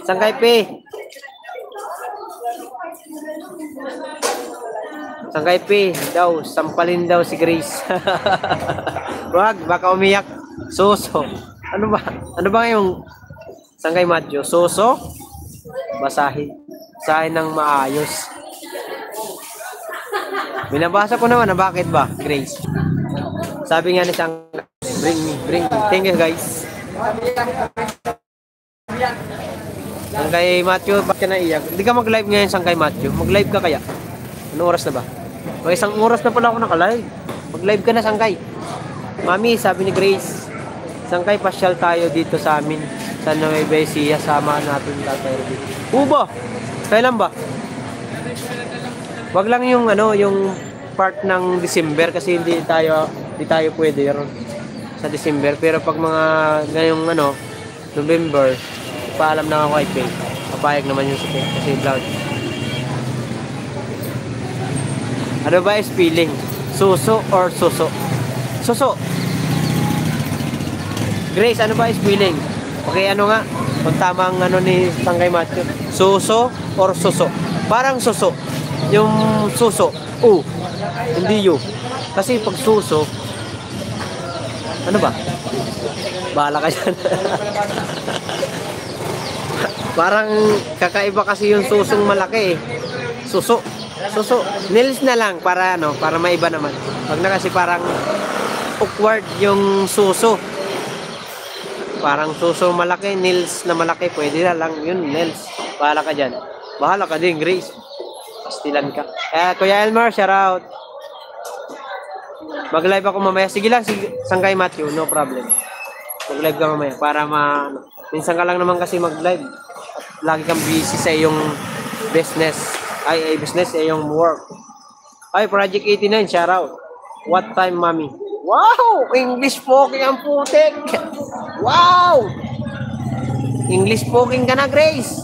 Sangkay pe. Sangkay pe daw. Sampalin daw si Grace. Wag, baka umiyak. Suso. Ano ba yung Sangkay Matthew? Suso? Basahin. Basahin ng maayos. Binabasa ko naman na bakit ba, Grace? Sabi nga ni Sangkay, bring me. Thank you, guys. Sangkay Matthew, bakit ka naiyak? Hindi ka mag-live ngayon, Sangkay Matthew. Mag-live ka kaya? Anong oras na ba? O, 1 oras na pala ako naka-live. Mag-live ka na, Sangkay. Mami, sabi ni Grace, Sangkay, pasyal tayo dito sa amin. Sa Nueva Ecija, sama natin tatay Ruby. Uba! Kailan ba? Wag lang yung yung part ng December kasi hindi tayo pwede ron sa December. Pero pag mga ngayong November, paalam na ako kay Pay. Papayag naman yung sakit kasi vlog. Ano ba is feeling? Suso or suso? Suso! Grace, ano ba is feeling? Okay, ano nga? Kung tama ang ni Sangkay Matthew. Suso or suso? Parang suso. Yung suso. Hindi yun. Kasi pag suso, ano ba? Bahala ka dyan. Parang kakaiba kasi yung susong malaki eh. Suso. Suso. Nails na lang para para maiba naman. Pag na kasi parang awkward yung suso. Parang suso malaki, nails na malaki. Pwede na lang yun, nails. Bahala ka dyan. Bahala ka din, Grace. Pastilan ka. Kuya Elmar, shout out. Mag-live ako mamaya. Sige lang, Sangkay Matthew, no problem. Mag-live ka mamaya para minsan ka lang naman kasi mag-live. At lagi kang busy sa iyong business. Business sa iyong work. Project 89, shout out. What time, mommy? Wow! English poking ang putik! Wow! English poking ka na, Grace.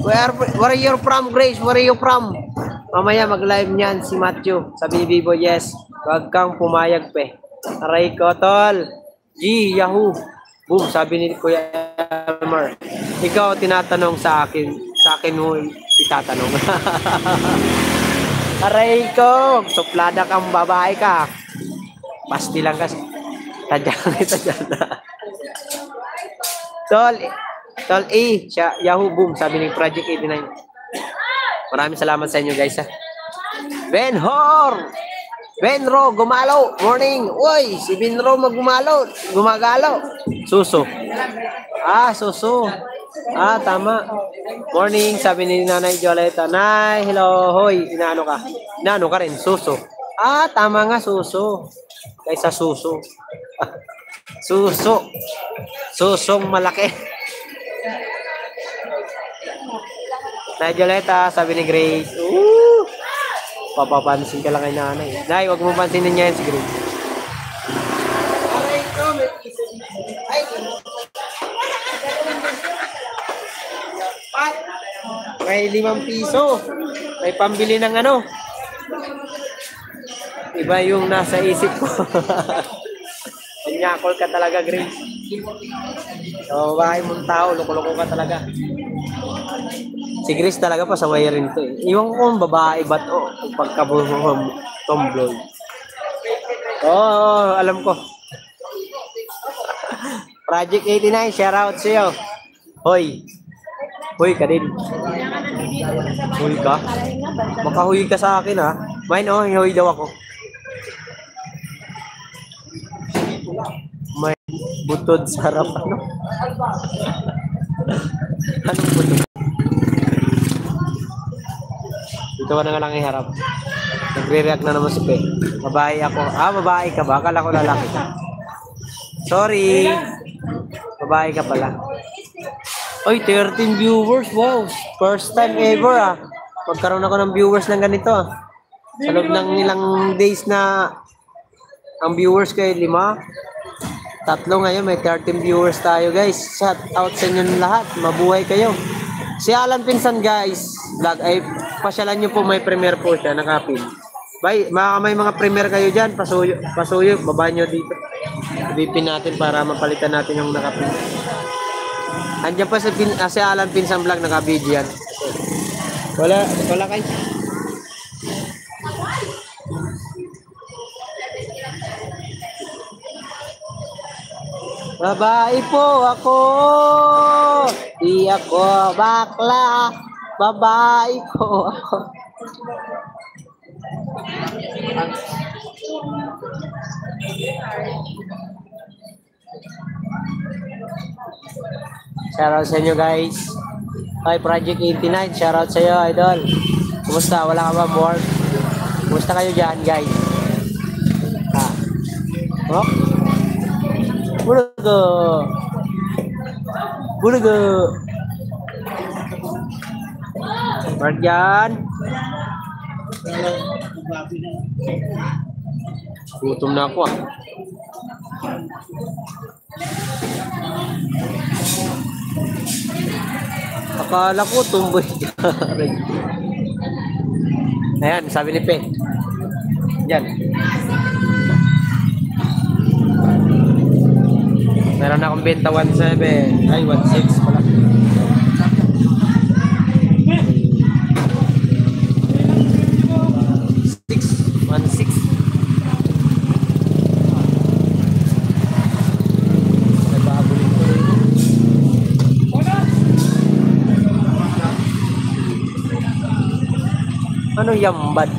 Where are you from, Grace? Where are you from? Mamaya mag-live niyan si Matthew. Sabi ni Bibo, yes. Wag kang pumayag, pe. Aray ko, tol. Yahoo. Boom, sabi ni Kuya Elmer. Ikaw tinatanong sa akin mo itatanong. Aray ko, suplada kang babae ka. Pasti lang kasi. Tadyang ito dyan. Tol E, siya, Yahoo Boom, sabi ni Project 89. Maraming salamat sa inyo guys ha. Benro, gumalo. Morning. Uy, si Benro gumagalo. Suso. Suso. Tama. Morning, sabi ni Nanay Joleta. Nay, hello, hoy. Inaano ka rin, suso. Tama nga, suso. Kaysa suso. Suso. Susong malaki. Nay Joleta, sabi ni Grace. Papapansin ka lang kay nanay. Nay, wag mo pansinin niya yan si Grace. May 5 piso. May pambili ng ano. Iba yung nasa isip ko. Anyakol ka talaga, Grace. So, bahay mong tao, loko-loko ka talaga. Si Grace talaga pasaway rin to eh. Iwan ko kung babae ba't pagkabuhong tomboy. Alam ko. Project 89, shout out sa'yo. Hoy ka din. Huy ka? Makahuy ka sa akin ha. Mine huy daw ako. May butod sa harap ano? Anong butod? Dito ka na nga lang iharap. Nagre-react na naman si Pe. Babae ako. Babae ka ba? Akala ko lalaki ka. Sorry. Babae ka pala. Oy, 13 viewers. Wow. First time ever Magkaroon ako ng viewers ng ganito Sa loob ng ilang days na ang viewers ko ay 5. 3 ngayon. May 13 viewers tayo guys. Shout out sa inyo lahat. Mabuhay kayo. Si Alan Pinsan guys. Vlog ay pasyalan nyo po, may premiere po siya, nakapin. May mga premiere kayo dyan, pasuyo, baba nyo dito. Ibipin natin para mapalitan natin yung nakapin. Andiyan pa si Alan Pinsan Vlog, nakabidyo yan. Wala kayo. Babae po ako, di ako bakla. Babae ko ako. Shoutout sa inyo guys. Hi Project 89, shoutout sa iyo idol. Kumusta? Wala ka ba more? Kumusta kayo dyan guys? Bulaga. Marjan. Gutom na ako Akala ko tumboy. Ayan, sabi ni Pe. Diyan. Meron na akong benta 17. Ay, 16 pala. 16. Ano yambat?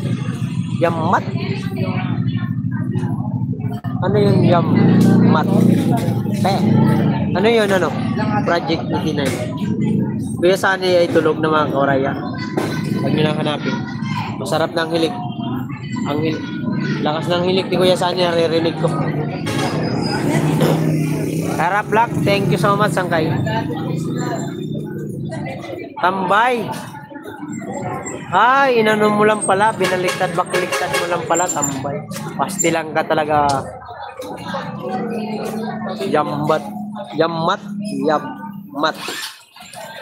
Yammat? Ano yung yammat? Ano yun ano? Project 89. Kuya Sani ay tulog na mga kauraya. Huwag nyo lang hanapin. Masarap ng hilik. Lakas ng hilik ni Kuya Sani, naririnig ko. Harap Black, thank you so much Sangkay. Tambay. Ay, inano mo lang pala, binaliktad, bakliktad mo lang pala, tambay. Pasti lang ka talaga. Yammat.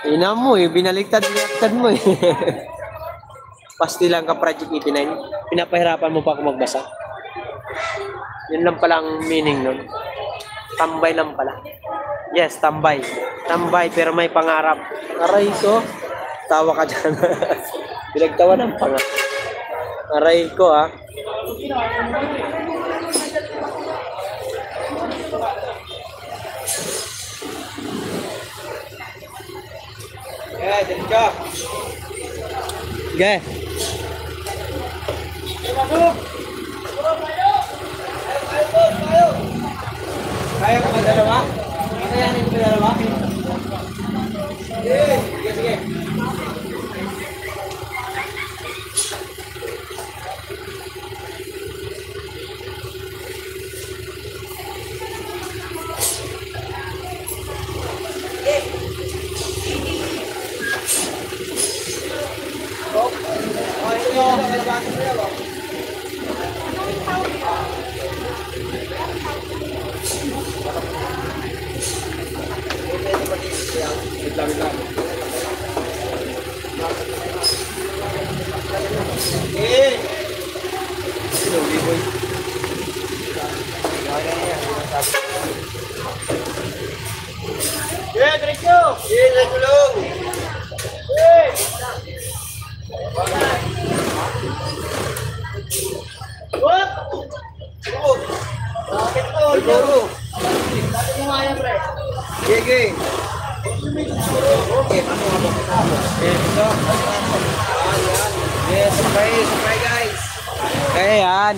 Ina mo binaliktad mo Pasti lang ka Project 89. Pinapahirapan mo pa ako magbasa. Yun lang pala ang meaning nun. Tambay lang pala. Yes, tambay. Tambay pero may pangarap. Aray ko. Tawa ka dyan. Pinagtawa ng pangarap. Aray ko ha. Diretso. Okay. Kaya ka ba dalawa? Kakayanin ko dalawa? Sige, sige. Yeah, diretso! Yeah, tulong! Yeah! What? Oh! Bakit to? Loro! Bakit mo kaya, pre? Sige! Okay, paano nga ba? Yes, surprise guys! Kaya yan.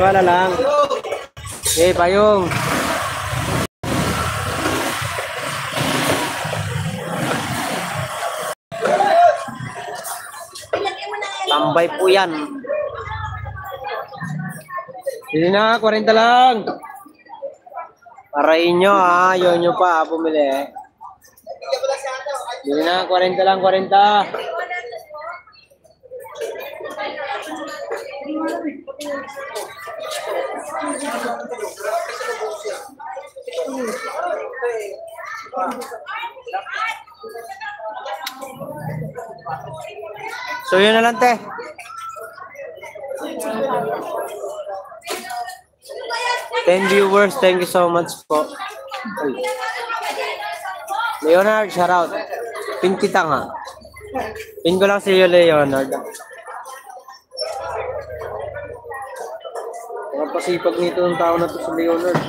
Wala lang. Okay, payong. Tambay po yan. Hindi na, 40 lang. Parayin nyo ha, yun nyo pa, bumili. Hindi na, 40 lang, 40. So yun na lang, te. Ten viewers, thank you so much po. Ay. Leonard, shout out. Pin kita nga. Pin ko lang si Leonard. Napasipag nito ng tao na to si Leonard.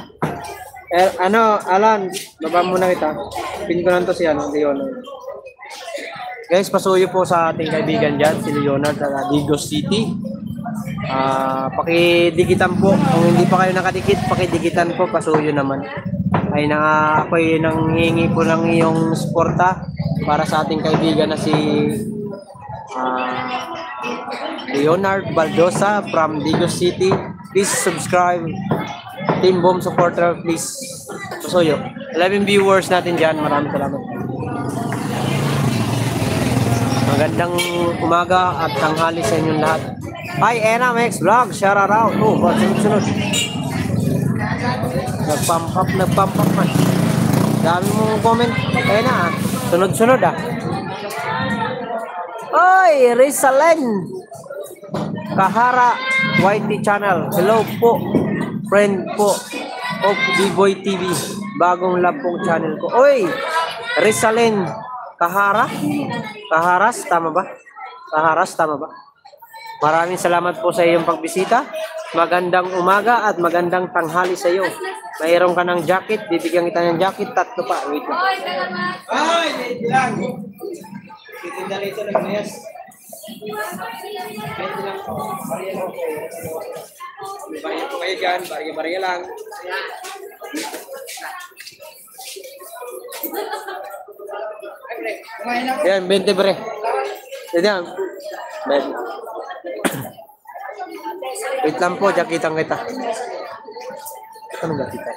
Alan, baba muna kita. Pin ko lang to si Leonard. Guys, pasuyo po sa ating kaibigan dyan, si Leonard sa Digos City. Pakidikitan po. Kung hindi pa kayo nakadikit, pakidikitan po, pasuyo naman. Ay ako ay nanghingi po ng iyong suporta para sa ating kaibigan na si Leonard Baldosa from Digos City. Please subscribe. Team Bomb supporter, please. Pasuyo. 11 viewers natin dyan. Maraming salamat. Magandang umaga at tanghali sa inyong lahat. Hi, NMX Vlog. Shout out. Oh, sunod-sunod. Nagpump up man. Dami mong comment. Kaya na, sunod-sunod ah. Oy, Rizalen Kahara YT channel. Hello po. Friend po of B-Boy TV. Bagong love pong channel ko. Oy, Rizalen Kahara? Kaharas, tama ba? Kaharas, tama ba? Maraming salamat po sa iyong pagbisita. Magandang umaga at magandang tanghali sa iyo. Mayroon ka ng jacket, bibigyan kita ng jacket, tatlo pa. Wait lang. Ay, wait lang. Titinda rito ng mayas. Wait lang po. Bariya lang po. Bariya po kayo dyan. Bariya lang. Yan, 20 pre. Yan. Wait lang po, jakitan kita. Anong jakitan?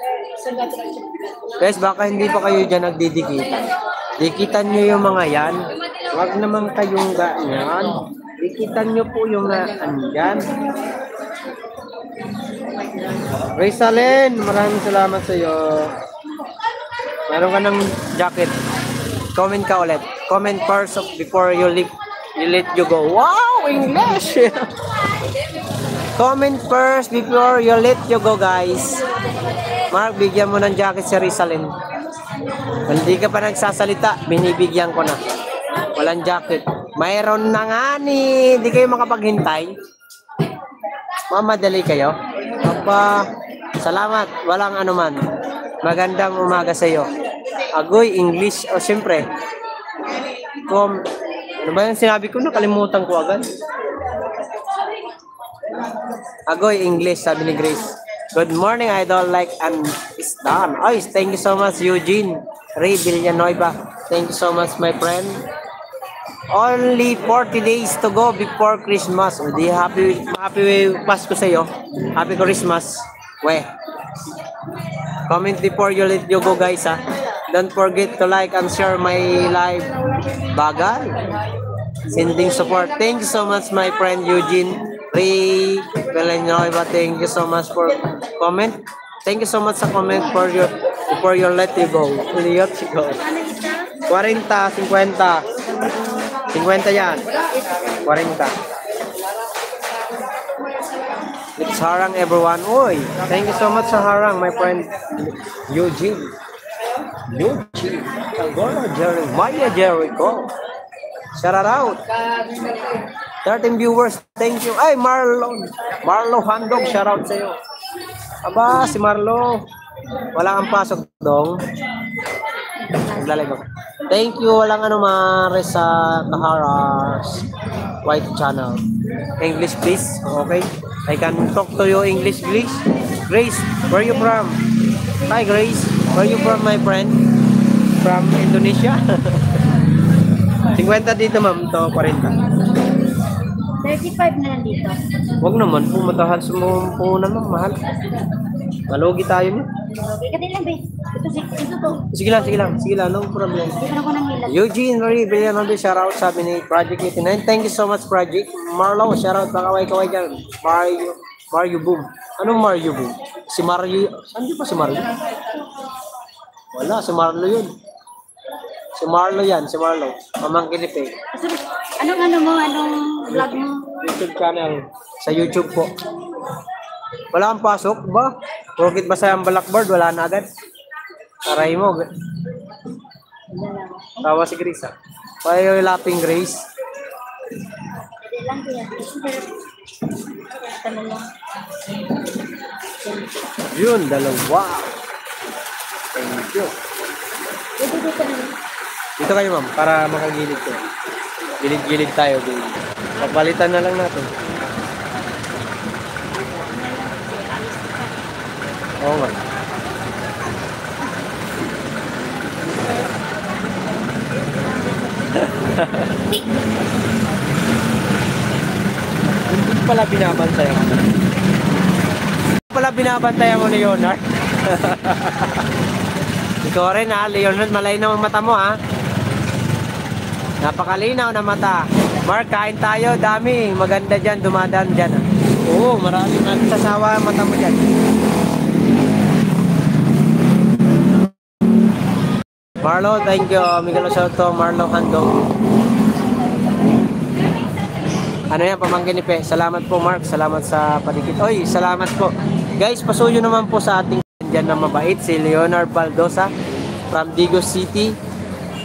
Guys, baka hindi pa kayo dyan nagdidikitan. Dikitan nyo yung mga yan. Huwag naman kayong ganyan. Dikitan nyo po yung andyan. Rizalen, maraming salamat sa iyo. Meron ka ng jacket. Comment ka ulit. Comment first before you let you go. Wow, English! Comment first before you let you go, guys. Mark, bigyan mo ng jacket si Rizalyn. Hindi ka pa nagsasalita, binibigyan ko na. Walang jacket. Mayroon na nga ni. Hindi kayo makapaghintay. Mamadali kayo. Papa, salamat. Walang anuman. Magandang umaga sa iyo. Agoy, English. O, siyempre. Ano ba yung sinabi ko? Nakalimutan ko agad. Agoy, English, sabi ni Grace. Good morning, idol. Like and it's done. Ay, thank you so much, Eugene. Ray Villanueva. Thank you so much, my friend. Only 40 days to go before Christmas. Di happy Pasko sa iyo. Happy Christmas. We. Comment before you let you go, guys, ha. Don't forget to like and share my live. Bagal. Sending support. Thank you so much, my friend Eugene. Ray Villanueva. Thank you so much for comment. Thank you so much sa comment for your before you let you go. Let you go. 40, 50. 50 yan. 40. It's Harang, everyone. Oy, thank you so much sa Harang, my friend Eugene. Agora, Jeremiah Jericho. Shout out. 13 viewers. Thank you. Ay, Marlo Handog. Shout out sa iyo. Aba, si Marlo. Wala kang pasok dong. Naglalay ko. Thank you. Walang ano Marisa Kaharas White Channel. English, please. Okay. I can talk to you English, please. Grace, where you from? Hi, Grace. Where you from, my friend? From Indonesia? 50 dito, ma'am. Ito, 40. 35 na lang dito. Huwag naman po. Matahal sa mga po naman. Mahal. Malugi tayo niya. Okay, ka din lang, babe. Ito to. Sige lang. No problem. Hindi ko na hilat. Eugene Marie Villanueva, shout out sabi ni Project 89. Thank you so much, Project. Marlo, shout out. Kaway dyan. Mario Boom. Anong Mario Boom? Si Mario. Saan di ba si Mario? Wala, si Marlo yun. Si Marlo yan, si Marlo. Pamangkin ni Peg. Anong vlog mo? YouTube channel. Sa YouTube po. Wala kang pasok ba? Porkit basta ang blackboard, wala na agad. Aray mo. Tawa si Grace, ha? Payo laping Grace. Hindi lang kaya. Ito na lang. Yun, dalawa. Thank you. Dito na lang. Dito kayo, ma'am, para makagilid ko. Gilid-gilid tayo, baby. Papalitan na lang natin. Oo nga. Hindi pala binabantayan mo. Hindi pala binabantayan mo, Leonard. Ikaw rin, ha, Leonard, malinaw ang mata mo, ha. Napakalinaw na mata. Mark, kain tayo, dami. Maganda dyan, dumadaan dyan, ha. Oo, marami. Nagsasawa ang mata mo dyan. Marlo, thank you. Miguel Soto, Marlo Handong. Ano yan, pamangkin ni Pe. Salamat po, Mark. Salamat sa panikit. Oy, salamat po. Guys, pasuyo naman po sa ating dyan na mabait, si Leonard Baldosa from Digos City.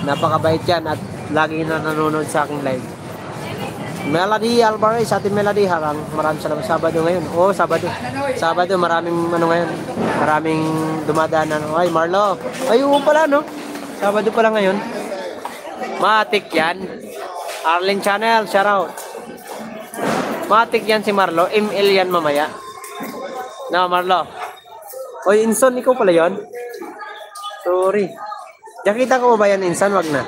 Napakabait yan at lagi na nanonood sa aking live. Melody Alvarez, ating Melody Harang. Maraming salamat. Sabado ngayon. Oo, Sabado. Sabado, maraming ano ngayon. Maraming dumadaan. Ay, Marlo. Ay, oo pala, no? Sabado pala ngayon. Matik yan. Arlene Channel, shout out. Matik yan si Marlo. ML yan mamaya. No, Marlo. Oy, Inson, ikaw pala yon. Sorry. Jakitan ko ba yan, Inson? Wag na.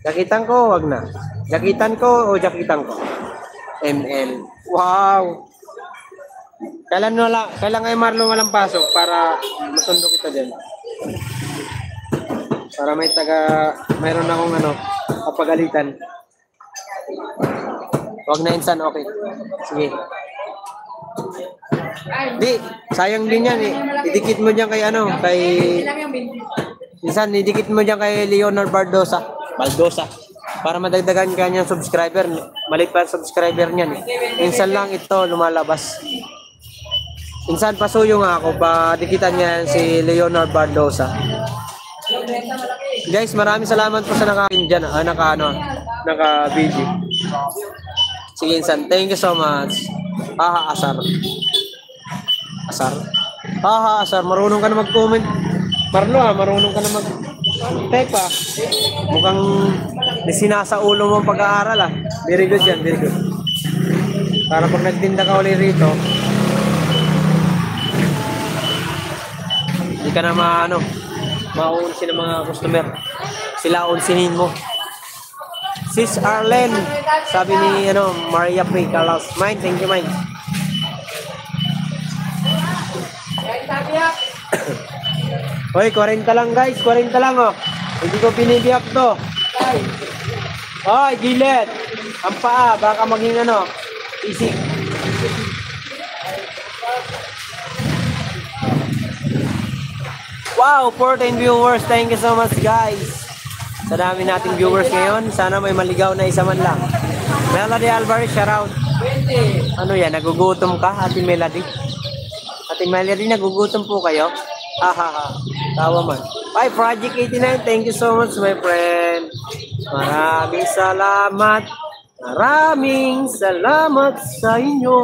Jakitan ko, wag na. Jakitan ko o jakitan ko? ML. Wow. Kailan ngayon, Marlo, walang pasok para masundo kita din. Para mayroon akong kapagalitan. Wag na, Insan, okay. Sige. Di, sayang din yan eh. Idikit mo diyan kay Insan, idikit mo diyan kay Leonard Baldosa. Para madagdagan kanyang subscriber. Maliit pa ang subscriber niyan eh. Insan lang ito lumalabas. Insan pasuyo nga ako, padikitan nga yan si Leonard Bardosa. Guys, maraming salamat po sa naka-video. Sige, Insan. Thank you so much. Asar. Asar? Asar. Marunong ka na mag-comment. Marlo, marunong ka na mag-type, Mukhang sinasa ulo mo ang pag-aaral, Very good yan, very good. Para pag nagtinda ka ulit rito, hindi ka na mauunsin ng mga customer. Sila unsinin mo. Sis Arlen, sabi ni Maria P. Carlos. Mine, thank you, mine. Hoy, 40 lang guys, 40 lang Hindi ko pinibiyak to. Hoy, gilid. Ang paa, baka maging isik. Wow, 14 viewers. Thank you so much guys. Sa dami nating viewers ngayon, sana may maligaw na isa man lang. Melody Alvarez, shoutout. Ano yan, nagugutom ka, Ate Melody? Ate Melody, nagugutom po kayo? Tawa man. Bye, Project 89. Thank you so much, my friend. Maraming salamat. Maraming salamat sa inyo.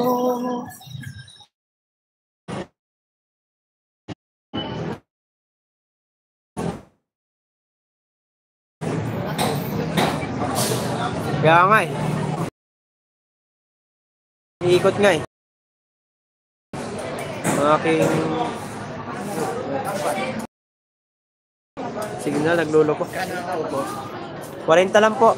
Kaya nga Iikot nga Ang aking signal, nagluloko. 40 lang po.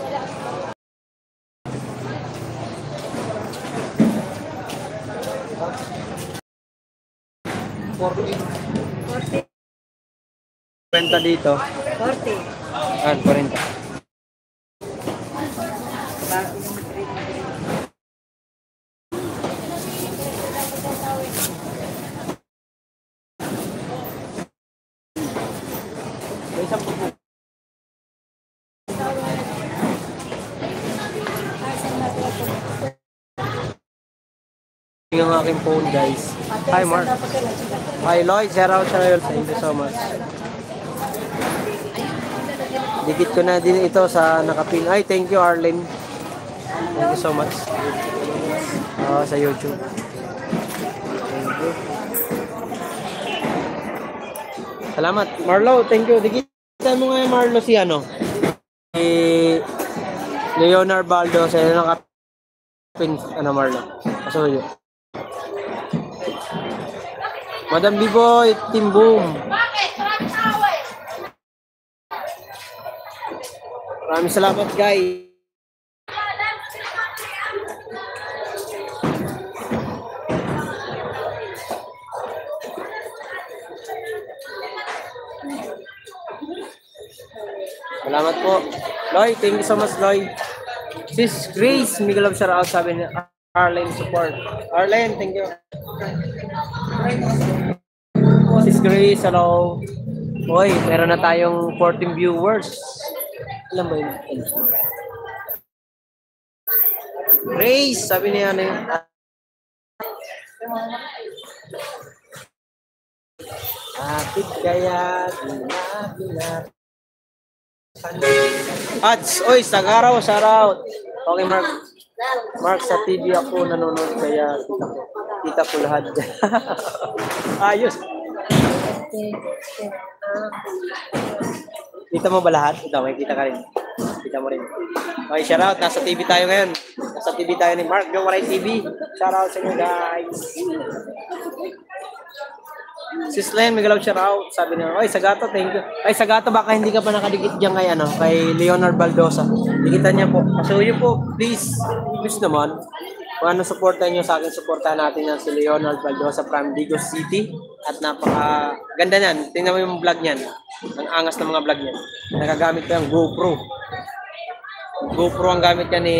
Kwenta dito. 40. 40. Yung aking phone guys. Hi Mark. Hi Lloyd, shout out sa iyo. Thank you so much. Dikit ko na din ito sa nakapin. Ay, thank you Arlen. Thank you so much. Sa YouTube. Thank you. Salamat. Marlo, thank you. Dikitan mo nga Marlo si si Leonard Baldo sa nakapin Marlo. Pasuyo. Madam Biboy, Team Boom. Maraming salamat guys. Salamat po. Lloyd, thank you so much Lloyd. Sis Grace, Miguel of shoutout sabi ni Arlen support. Arlen, thank you. Sis Grace, hello. Hoy, meron na tayong 14 viewers. Alam ba yun? Grace, sabi niya Kapit kaya Ads, oy, Sagaraw, shoutout. Okay, Mark, sa TV ako nanonood kaya kita ko lahat. Ayos. Kita mo ba lahat? Ito, may kita ka rin. Kita mo rin. Okay, shoutout. Nasa TV tayo ngayon. Nasa TV tayo ni Mark Gawalay TV. Shoutout sa inyo guys. Sis Len, Miguel, shoutout. Sabi niya, oy, Sagato, thank you. Ay, Sagato, baka hindi ka pa nakadikit dyan kay Leonard Baldosa. Dikitan niya po. Pasuyo po, please. Please naman. Kung ano supportan nyo sa akin, supportan natin yan si Leonard Baldosa from Digos City. At napaka-ganda niyan. Tingnan mo yung vlog niyan. Ang angas ng mga vlog niyan. Nagagamit ko yung GoPro. GoPro ang gamit niya ni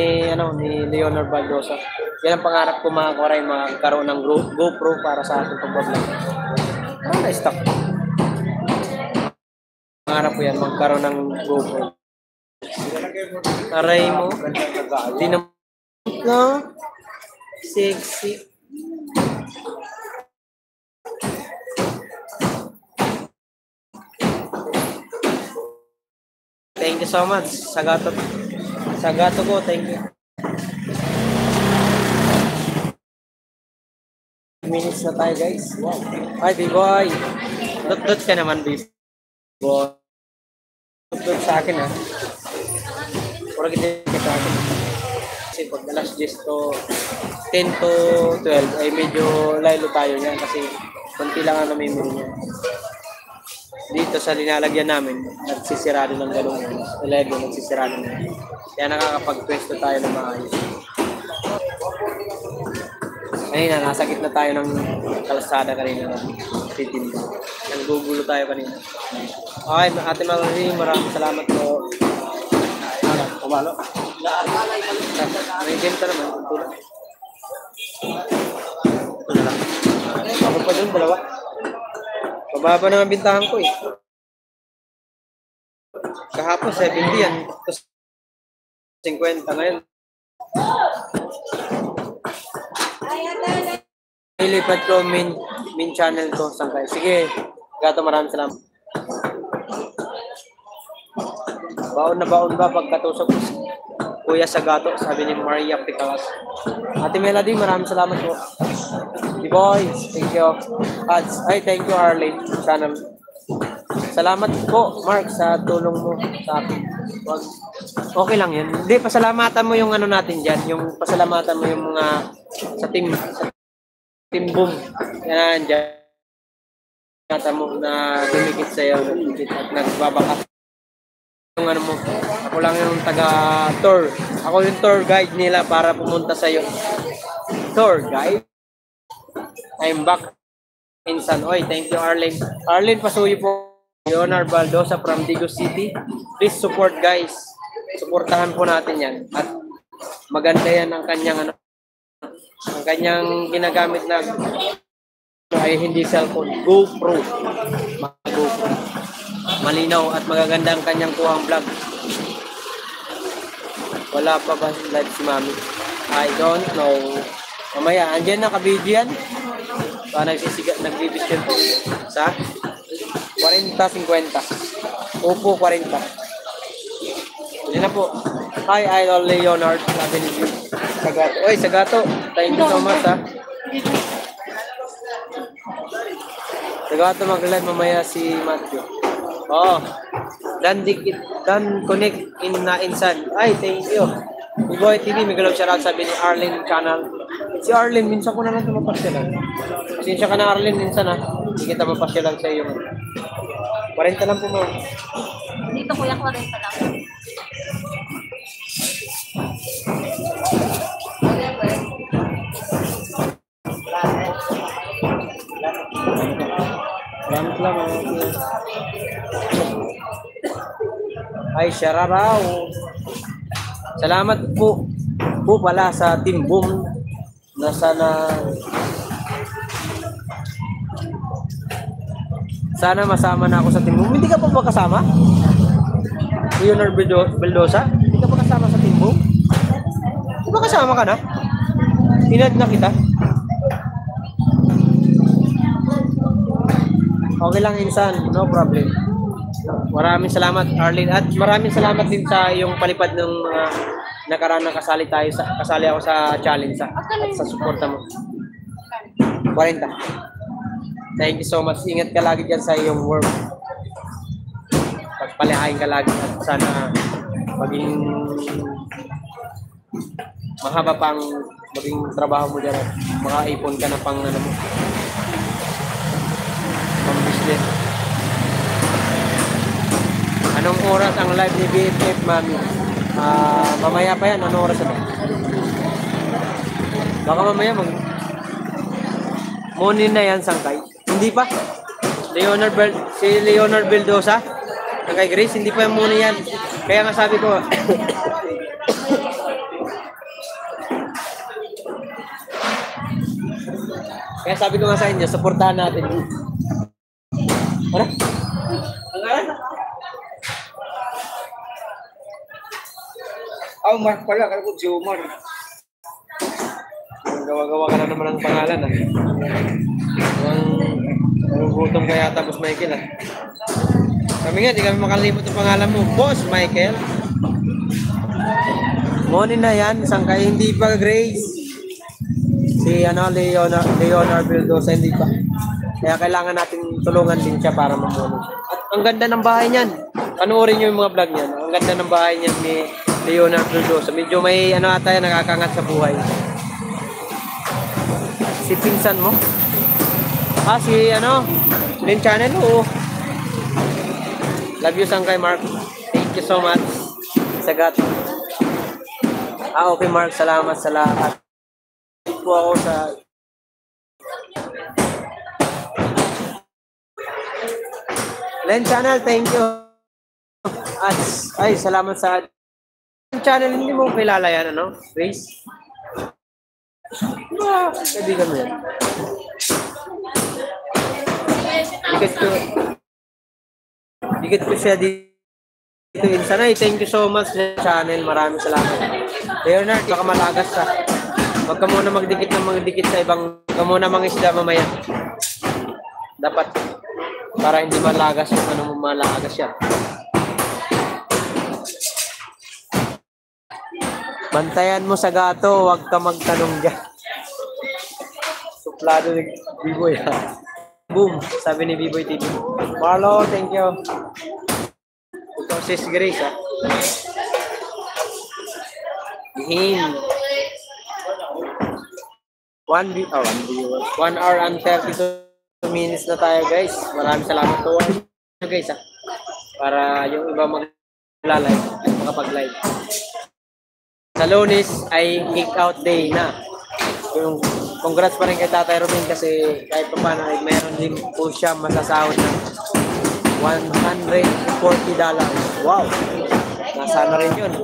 Leonard Baldosa. Yan ang pangarap ko mga koray, magkaroon ng GoPro para sa ating pag-vlog. Ano na-stock? Pangarap ko yan, magkaroon ng GoPro. Aray mo. Tinamot na. Sexy. thank you so much. Sa gato ko, thank you. Minutes na tayo, guys. Wow. Ay, B-boy. Dot ka naman, B-boy. Dot sa akin, ha. Pura kita sa akin. Kasi pag alas 10 to 10 to 12, ay medyo laylo tayo niyan kasi konti lang ang namimili niya. Dito sa linalagyan namin, nagsisirado ng galong 11, nagsisirado na. Kaya nakakapag-pwesto tayo ng maayos. Kanina, nasa gitna tayo ng kalsada kanina. Titinda. Naggugulo tayo kanina. Okay, Ate Marie, maraming salamat po. Kumalo. May benta naman. Ito lang. Ito na lang. Ako pa dun, dalawa. Mababa na ang bintahan ko eh. Kahapon 70 yan. Tapos 50 ngayon. Nilipat ko main channel ko. Sangkay. Sige. Gato, maraming salamat. Baon na baon ba pagkatusok Kuya sa gato, sabi ni Maria Picalas. Ate Melody, maraming salamat po. B-boys, thank you. Ads, ay thank you Arlene, channel. Salamat po Mark sa tulong mo sa akin. Okay lang yan. Hindi, pasalamatan mo yung ano natin dyan, yung pasalamatan mo yung mga sa team boom. Yan dyan. Pasalamatan mo na dumikit sa'yo, at nagbabakas. Yung ano mo, ako lang yung taga-tour. Ako yung tour guide nila para pumunta sa'yo. Tour guide? I'm back in San Oy. Thank you, Arlene. Arlene, pasuyo po. Leonard Baldosa from Digo City. Please support, guys. Suportahan po natin yan. At maganda yan ang kanyang ginagamit na ay hindi cellphone. GoPro. GoPro. Malinaw at magaganda ang kanyang kuhang vlog. Wala pa ba live si Mami? I don't know. Mamaya, andyan na ka-video yan. Nagbibisyon po sa 40-50. Opo, 40. Yan na po. Hi, Idol Leonard. Sabi ni Jim. Sagato. Oy, Sagato. Thank you so much, ha. Sagato mag-live mamaya si Matthew. Oh, dan connect in na insan. Ay, thank you. B-Boy TV, may galaw shoutout sabi ni Arlene channel. Si Arlene, minsan ko na lang mapasyalan. Pasensya ka na Arlene, minsan ha. Hindi kita mapasyalan sa iyo. 40 lang po mo. Dito kuya, 40 lang. Salamat lang. Ay, Shararaw. Salamat po pala sa Team Boom na sana masama na ako sa Team Boom. Hindi ka pa ba kasama? Leonard Baldosa? Hindi ka pa kasama sa Team Boom? Di ba kasama ka na? Tinad na kita? Okay lang insan, no problem. Maraming salamat Arlene at maraming salamat din sa yung palipad ng nakaraan na kasali ako sa challenge at sa suporta mo. 40. Thank you so much. Ingat ka lagi dyan sa iyong work. Pagpalihain ka lagi at sana maging mahaba pang maging trabaho mo dyan at makaipon ka na pang ano mo. Pang business. Anong oras ang live ni BFF, Mami? Mamaya pa yan. Anong oras ito? Baka mamaya morning na yan, Sangkay. Hindi pa. Si Leonard Baldosa. Sangkay Grace, hindi pa yung morning yan. Kaya nga sabi ko, kaya sabi ko nga sa inyo, supportahan natin. Ano? Oh, Mark pala. Kaya ko Jomar. Gawa-gawa ka na naman ng pangalan, ha? Ang gutom kaya tapos Michael, ha? Kami nga, di kami makalimot ang pangalan mo. Boss Michael. Morning na yan, isang kayo hindi pa Grace. Si Leonard Vildosa hindi pa. Kaya kailangan natin tulungan din siya para mamuno. At ang ganda ng bahay niyan. Panoorin niyo yung mga vlog niyan. Ang ganda ng bahay niyan ni Leonard Vildosa. Medyo may ata yan, nakakangat sa buhay. Si pinsan mo? Si Lin Channel, oo. Love you sang kay Mark. Thank you so much. Sagat. Okay Mark, salamat sa lahat. Po ako sa Lin Channel, thank you. Ay, salamat sa Lin Channel, hindi mo kilala yan, Grace? Kaibigan mo yan. Dikit ko siya dito Sanay. Thank you so much sa channel. Maraming salamat. Leonard, baka malagas ka. Huwag ka muna magdikit ng mga dikit sa ibang. Huwag ka muna mangisda mamaya. Dapat para hindi malagas yung malagas yan. Bantayan mo sa gato. Huwag ka magtanong dyan. Suplado ni Biboy. Boom, sabi ni Biboy TV. Marlo, thank you. Ito sis Grace, Him. 1 hour and 32 minutes na tayo, guys. Maraming salamat po, guys, para yung iba mag-live, makapag-live. Sa Lunes ay kick-out day na. Yung congrats pa rin kay Tatay Robin kasi kahit pa paano ay meron din po siya masasahod na $140. Wow! Nasa na rin yun.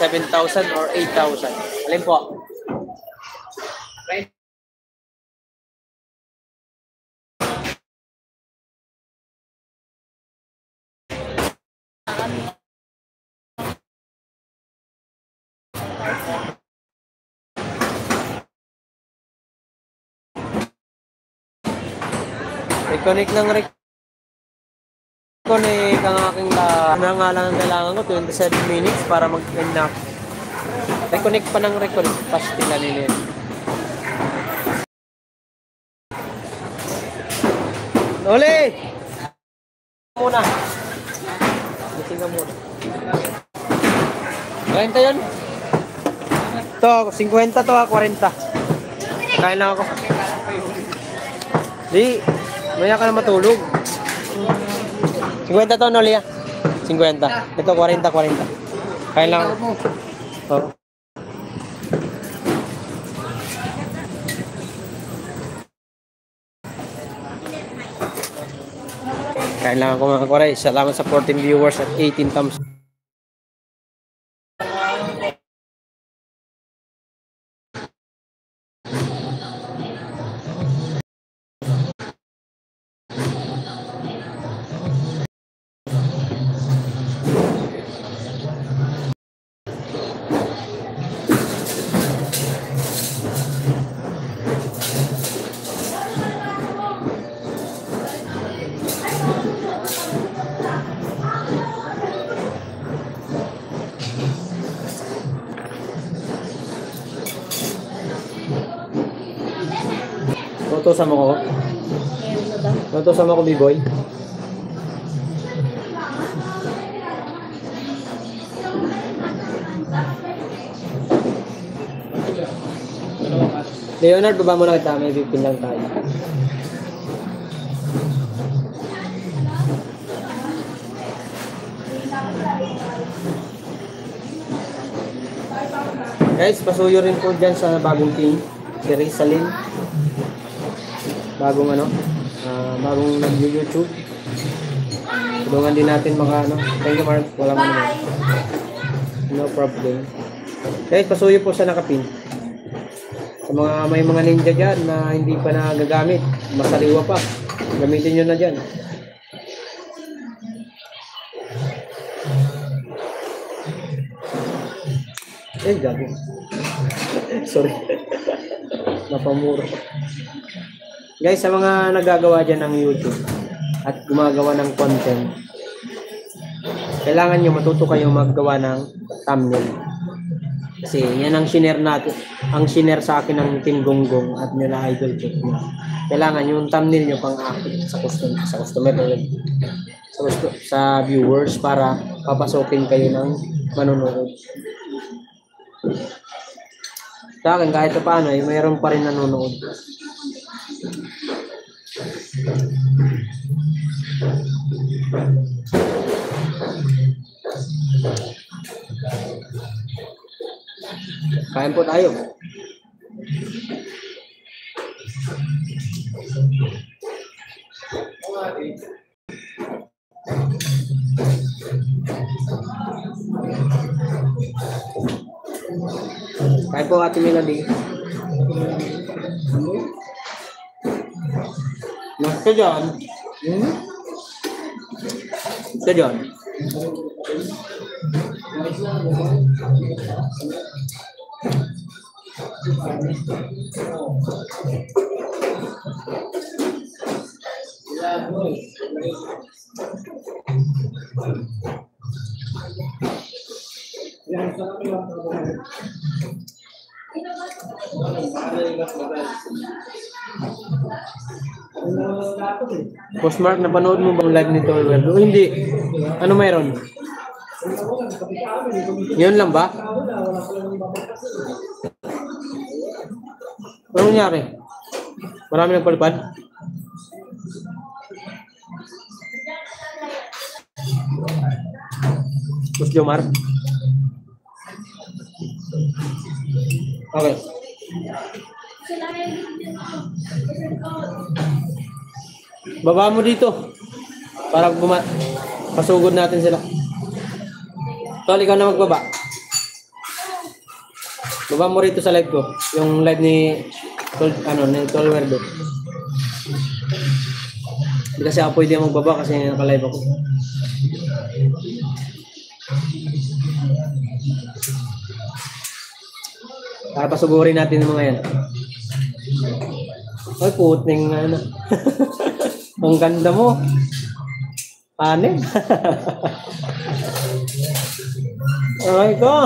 7,000 or 8,000. Alin po? Reconnect ng reconnect ang aking nga lang ang kailangan ko 27 minutes para mag-end na. Reconnect pa ng reconnect pastila nila. Oli! Muna. Gising ka muna. 30 yun? Ito, 50 to 40. Kain lang ako. Di, maya ka na matulog. 50 to, Nolia. 50. Ito, 40. Kain lang ako. Oo. Kain lang ako mga koray. Salamat sa 14 viewers at 18 thumbs. Tutusan mo ko? Tutusan mo ko, B-boy? Leonard, baba mo na kita. May bipin lang tayo. Guys, pasuyo rin po dyan sa bagong team. Si Rizalyn. Bagong bagong nag-YouTube. Tulungan din natin thank you Mark, walang no problem. Guys, pasuyo po sa nakapin. Sa may mga ninja dyan na hindi pa nagagamit, masaliwa pa, gamitin nyo na dyan. Gago. Sorry. Napamura. Guys, sa mga nagagawa dyan ng YouTube, at gumagawa ng content, kailangan nyo matuto kayong maggawa ng thumbnail. Kasi yan ang shinare natin, ang shinare sa akin ng Team Gonggong at nila Idol Check na kailangan yung thumbnail nyo pang akit sa customer sa viewers para papasokin kayo ng manonood. Sa akin kahit paano ay mayroon pa rin nanonood. Kain po tayo. Kain po Ate Melody. Nasa dyan. Nasa dyan. Boss Mark, napanood mo bang live ni Tolwer? O hindi. Ano mayroon? Yun lang ba? Anong nangyari? Marami nagpalipad? Boss Jomar? Okay. Baba mo dito para pasugod natin sila. Tol, ikaw na magbaba. Baba mo rito sa live ko. Yung live ni Tolwerdo. Hindi kasi ako pwede magbaba kasi naka-live ako. Para pasugurin natin yung mga yan. Ay, puting ano. Ang ganda mo. Panin. Ay, ko.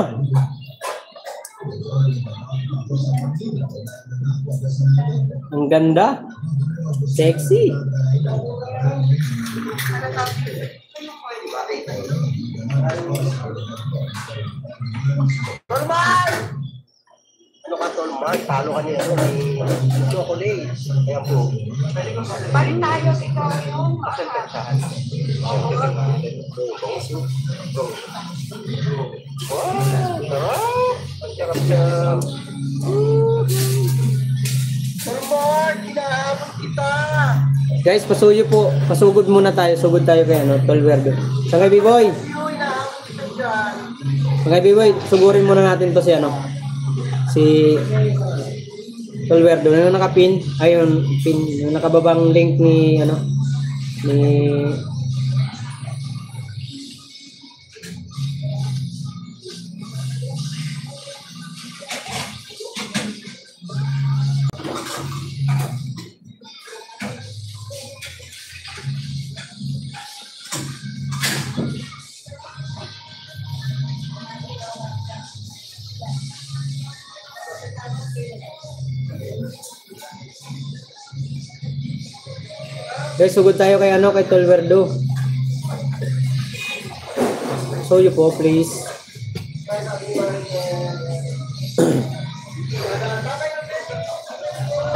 Ang ganda. Sexy. Normal! Ano ka, Normal? Talo ka niya. Ito ako late. Kaya po. Balik tayo, ikaw yung Pasentasahan. Wow! Sarap! Ang sarap siya. Normal! Kinahabol kita! Guys, pasuyo po. Pasugod muna tayo. Sugod tayo kay Tolwerdo. Sangay B-Boy. Sangay B-Boy, sugurin muna natin to si Tolwerdo. Yung nakapin, ayun, yung nakababang link ni Guys, sugod tayo kay Tolwerdo. Suyo po, please.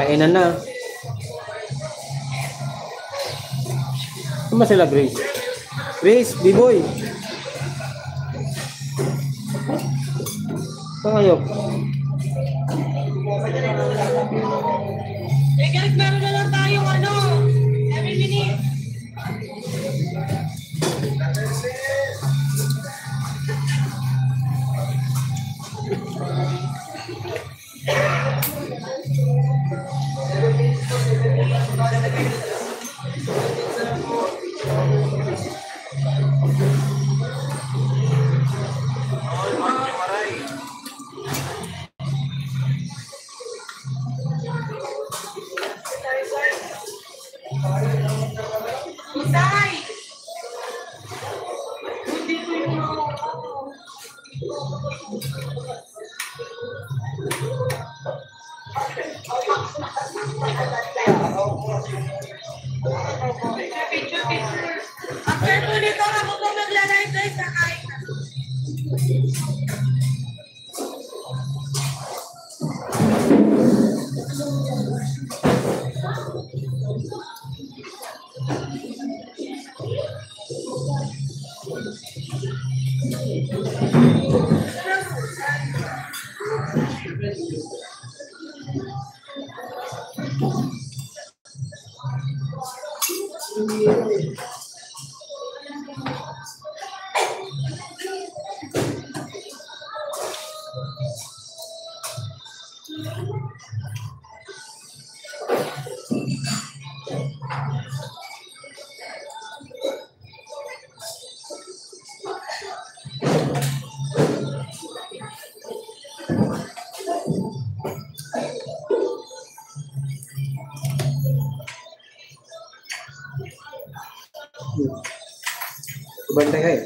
Kainan na. Saan ba sila, Grace? Grace, B-Boy. Saan kayo? guys, meron na lang tayong 7 minutes. After po nito, ako po magla-live guys sa kahit na. Bantay kayo.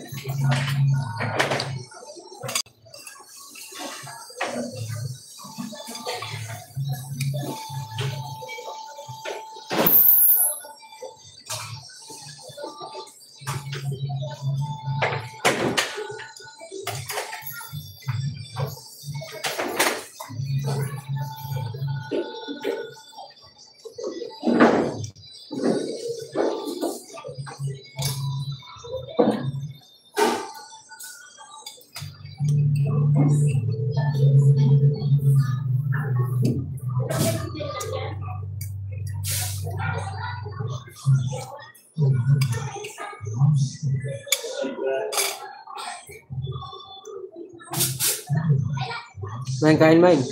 Kain.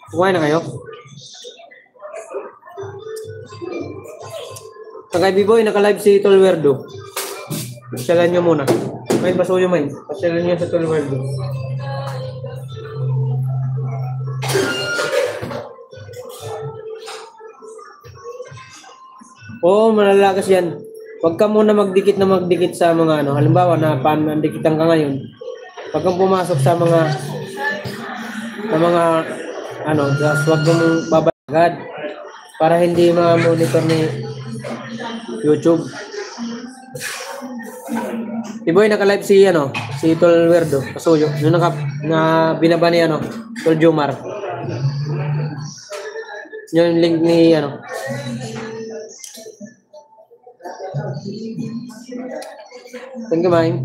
Kumain na kayo? Kagay B-Boy, naka-live si Tolwerdo. Pasyalan nyo muna. Main, pasuyo main. Pasyalan nyo sa Tolwerdo. Oo, malalakas yan. Huwag ka muna magdikit sa mga ano. Halimbawa na pandikitan ka ngayon. Huwag kang pumasok sa mga ano, just huwag mong babagad para hindi ma-monitor ni YouTube. Iboy, naka-live si Tolwerdo, Pasuyo. Yung na binaba ni Tol Jomar. Yung link ni Thank you, Mike.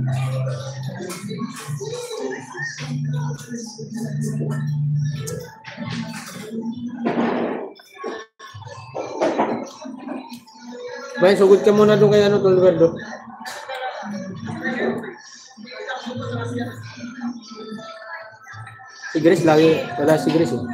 May sugod ka muna doon kay Tolwerdo. Si Grace lagi, wala si Grace eh.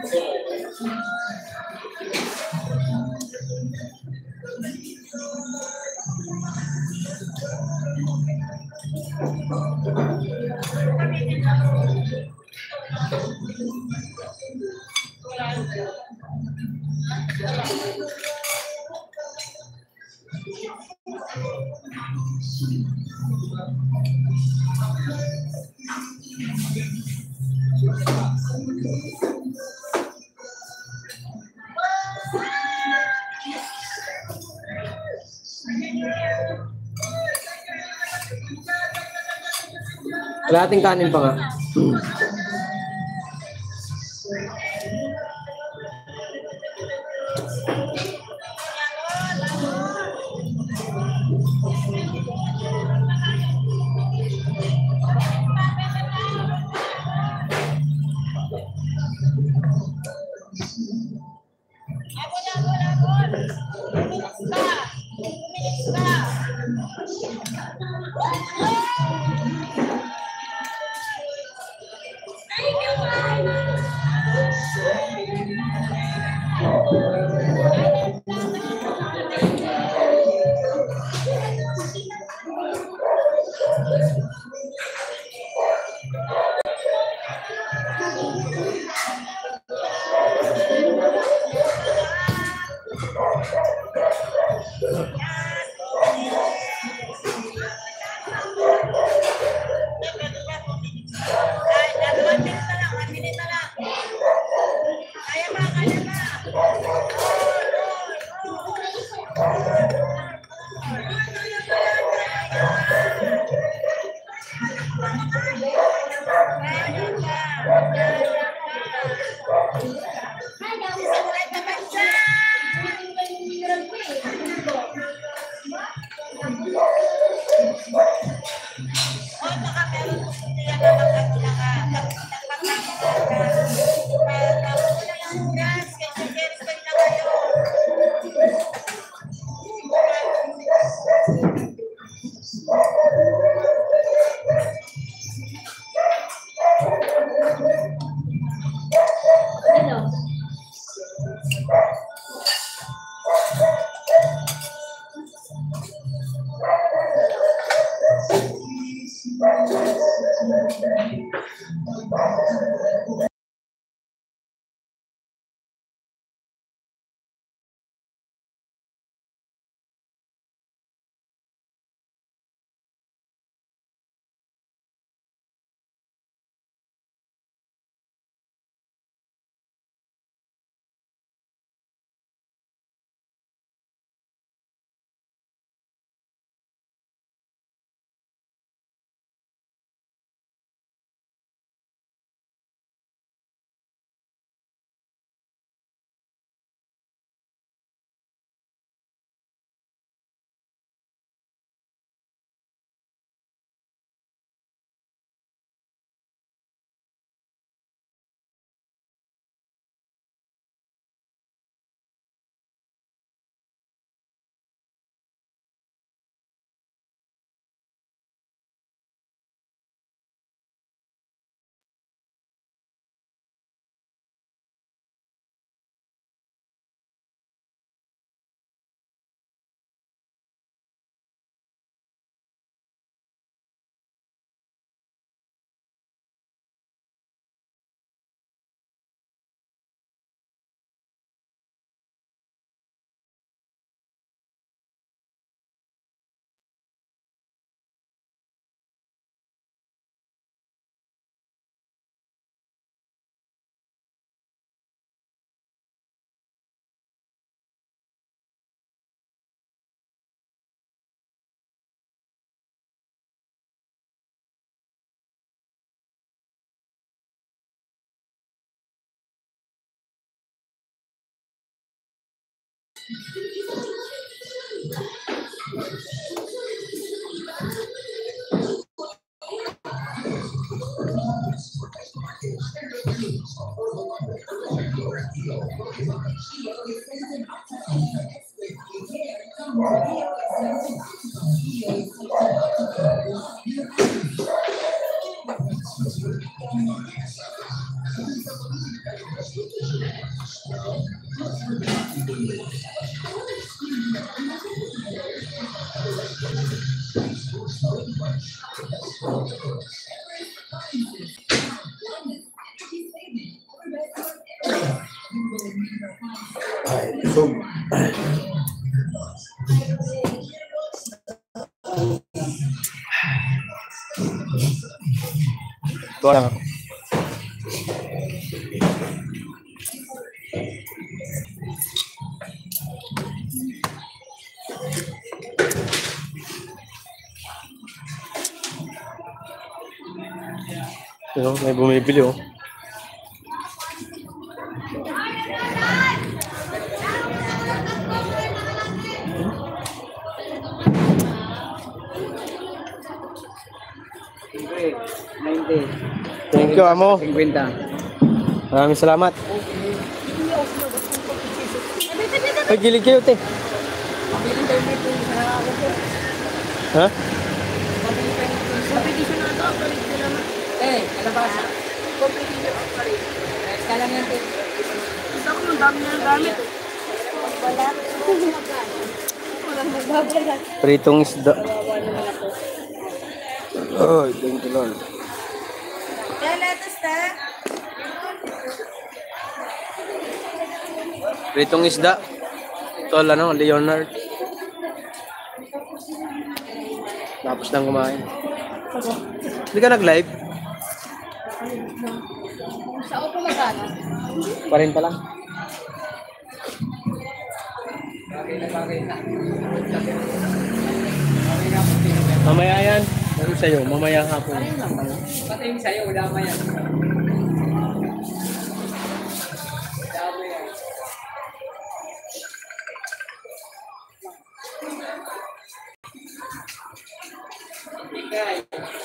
Kalahating kanin pa nga. Hello. Ito lang. Ito, may bumibili oh. Thank you, amo. 50. Maraming salamat. Ay, gilid kayo, te. Ha? Competition na ito, palit ko naman. Kalabasa. Competition of palit. Kala nga ito. Gusto ko ng dami na gamit. Wala. Walang magbabalat. Pritong isda. Oh, thank you, Lord. Kaya lettuce na. Pritong isda. Ito, ano, Leonard. Tapos nang kumain. Hindi ka nag-live? Sa ako magana. Pa rin pa lang. Mamaya yan. Ano sa'yo? Mamaya hapon. Pati yung sa'yo, wala mo yan.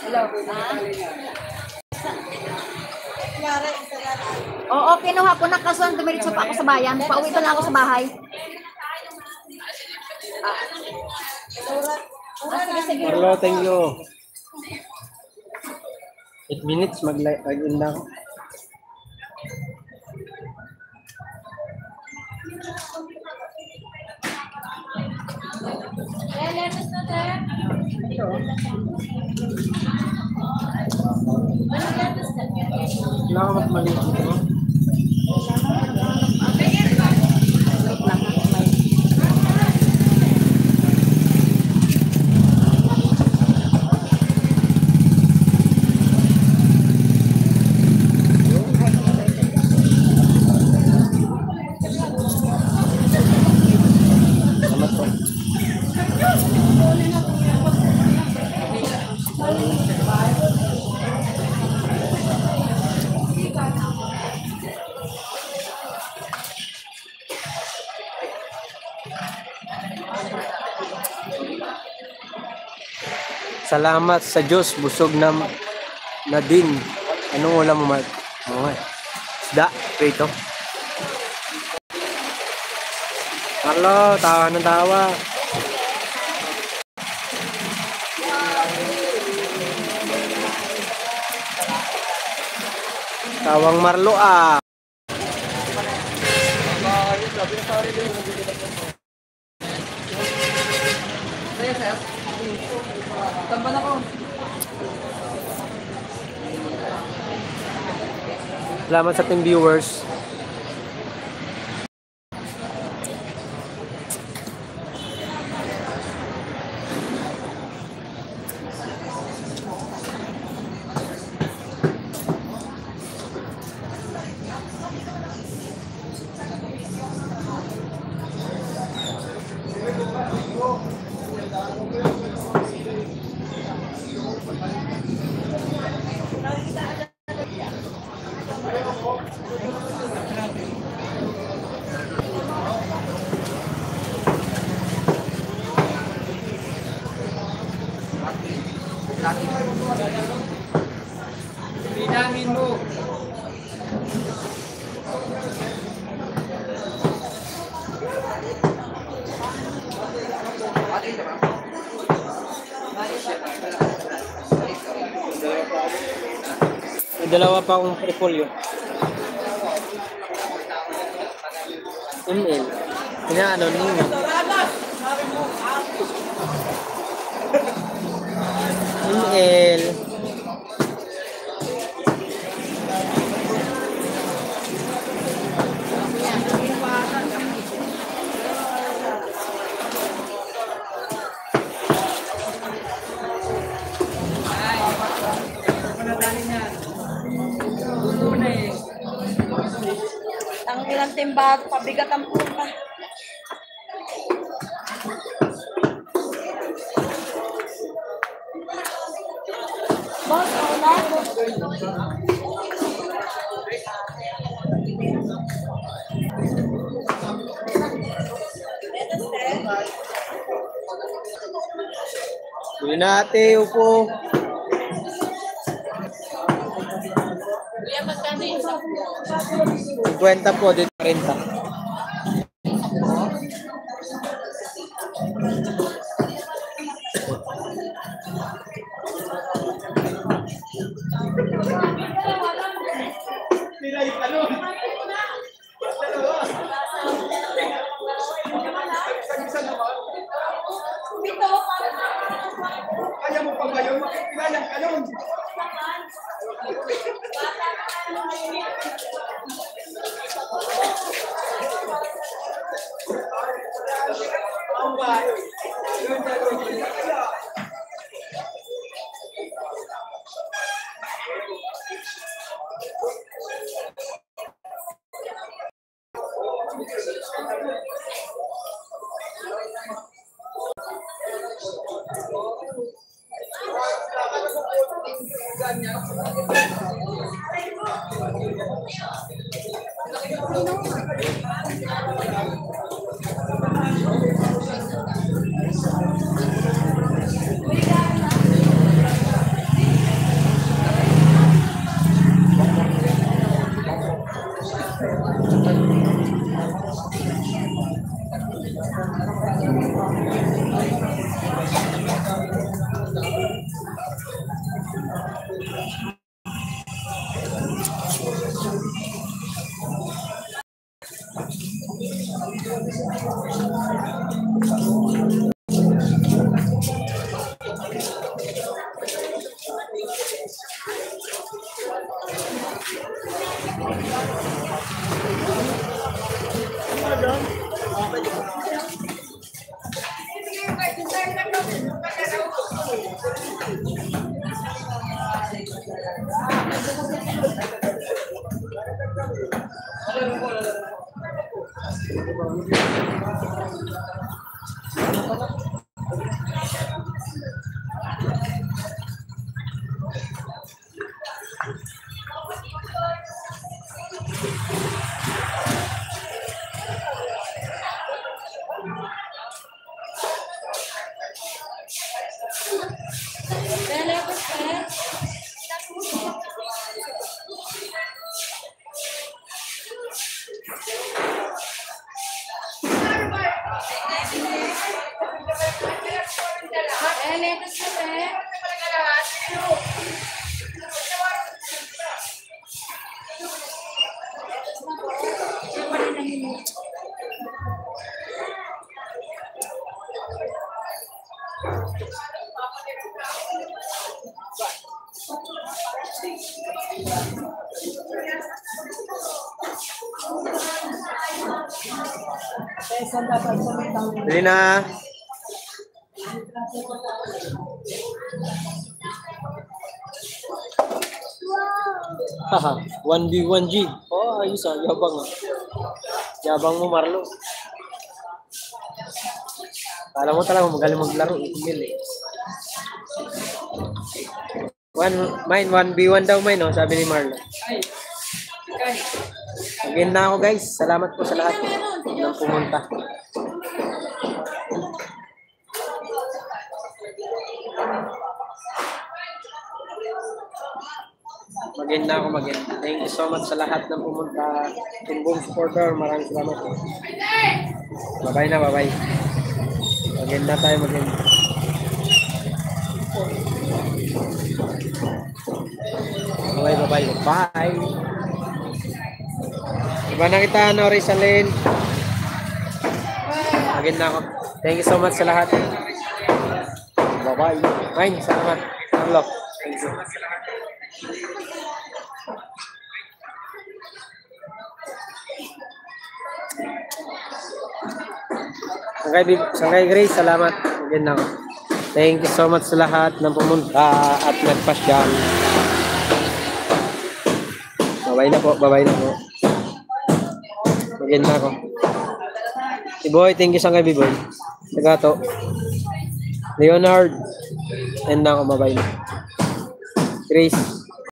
Hello. Oo, kinuha ko na kaso dumiritso pa ako sa bayan. Pauwi pa lang ako sa bahay. Sige. Marlo, thank you. 8 minutes, mag-in na ako. Wala ka mas maliit dito. Salamat po. Salamat sa Diyos, busog na din. Anong ulam mo, Mark? Okay. Isda, prito. Marlo, tawa ng tawa. Tawang Marlo ah. Tamban ako. Salamat sa ating viewers. Pinangin mo. May dalawa pa akong portfolio. Email. Inaano ninyo? Email. Ang ilang timbag, pabigat ang punta. Boss, wala. Huli natin, upo. Kuya, magkano yung isa? 50 po, dito 30. Kaya mo pa ba yun? Makikilala ka nun. Bili na. Haha, 1v1G. Oh, ayos ah. Yabang ah. Yabang mo, Marlo. Alam mo talaga, magaling maglaro. Mine, 1v1 daw mine, no? Sabi ni Marlo. Again na ako, guys. Salamat po sa lahat ng pumunta. Mag-end na ako, mag-end. Thank you so much sa lahat ng pumunta. Tumbong supporter, maraming salamat. Bye-bye na, bye-bye. Mag-end na tayo, mag-end. Bye-bye, bye-bye. Bye! Iba na kita, no, Rizalyn. Mag-end na ako. Thank you so much sa lahat. Bye-bye. Mine, salamat. Unlock. Thank you. Sangkay Grace, salamat. Again na. Thank you so much sa lahat ng pumunta at nagpasyal. Babay na po, babay na po. Again na ako. Si Boy, thank you sangkay B-Boy. Tagato. Leonard. And na ako, babay na. Grace.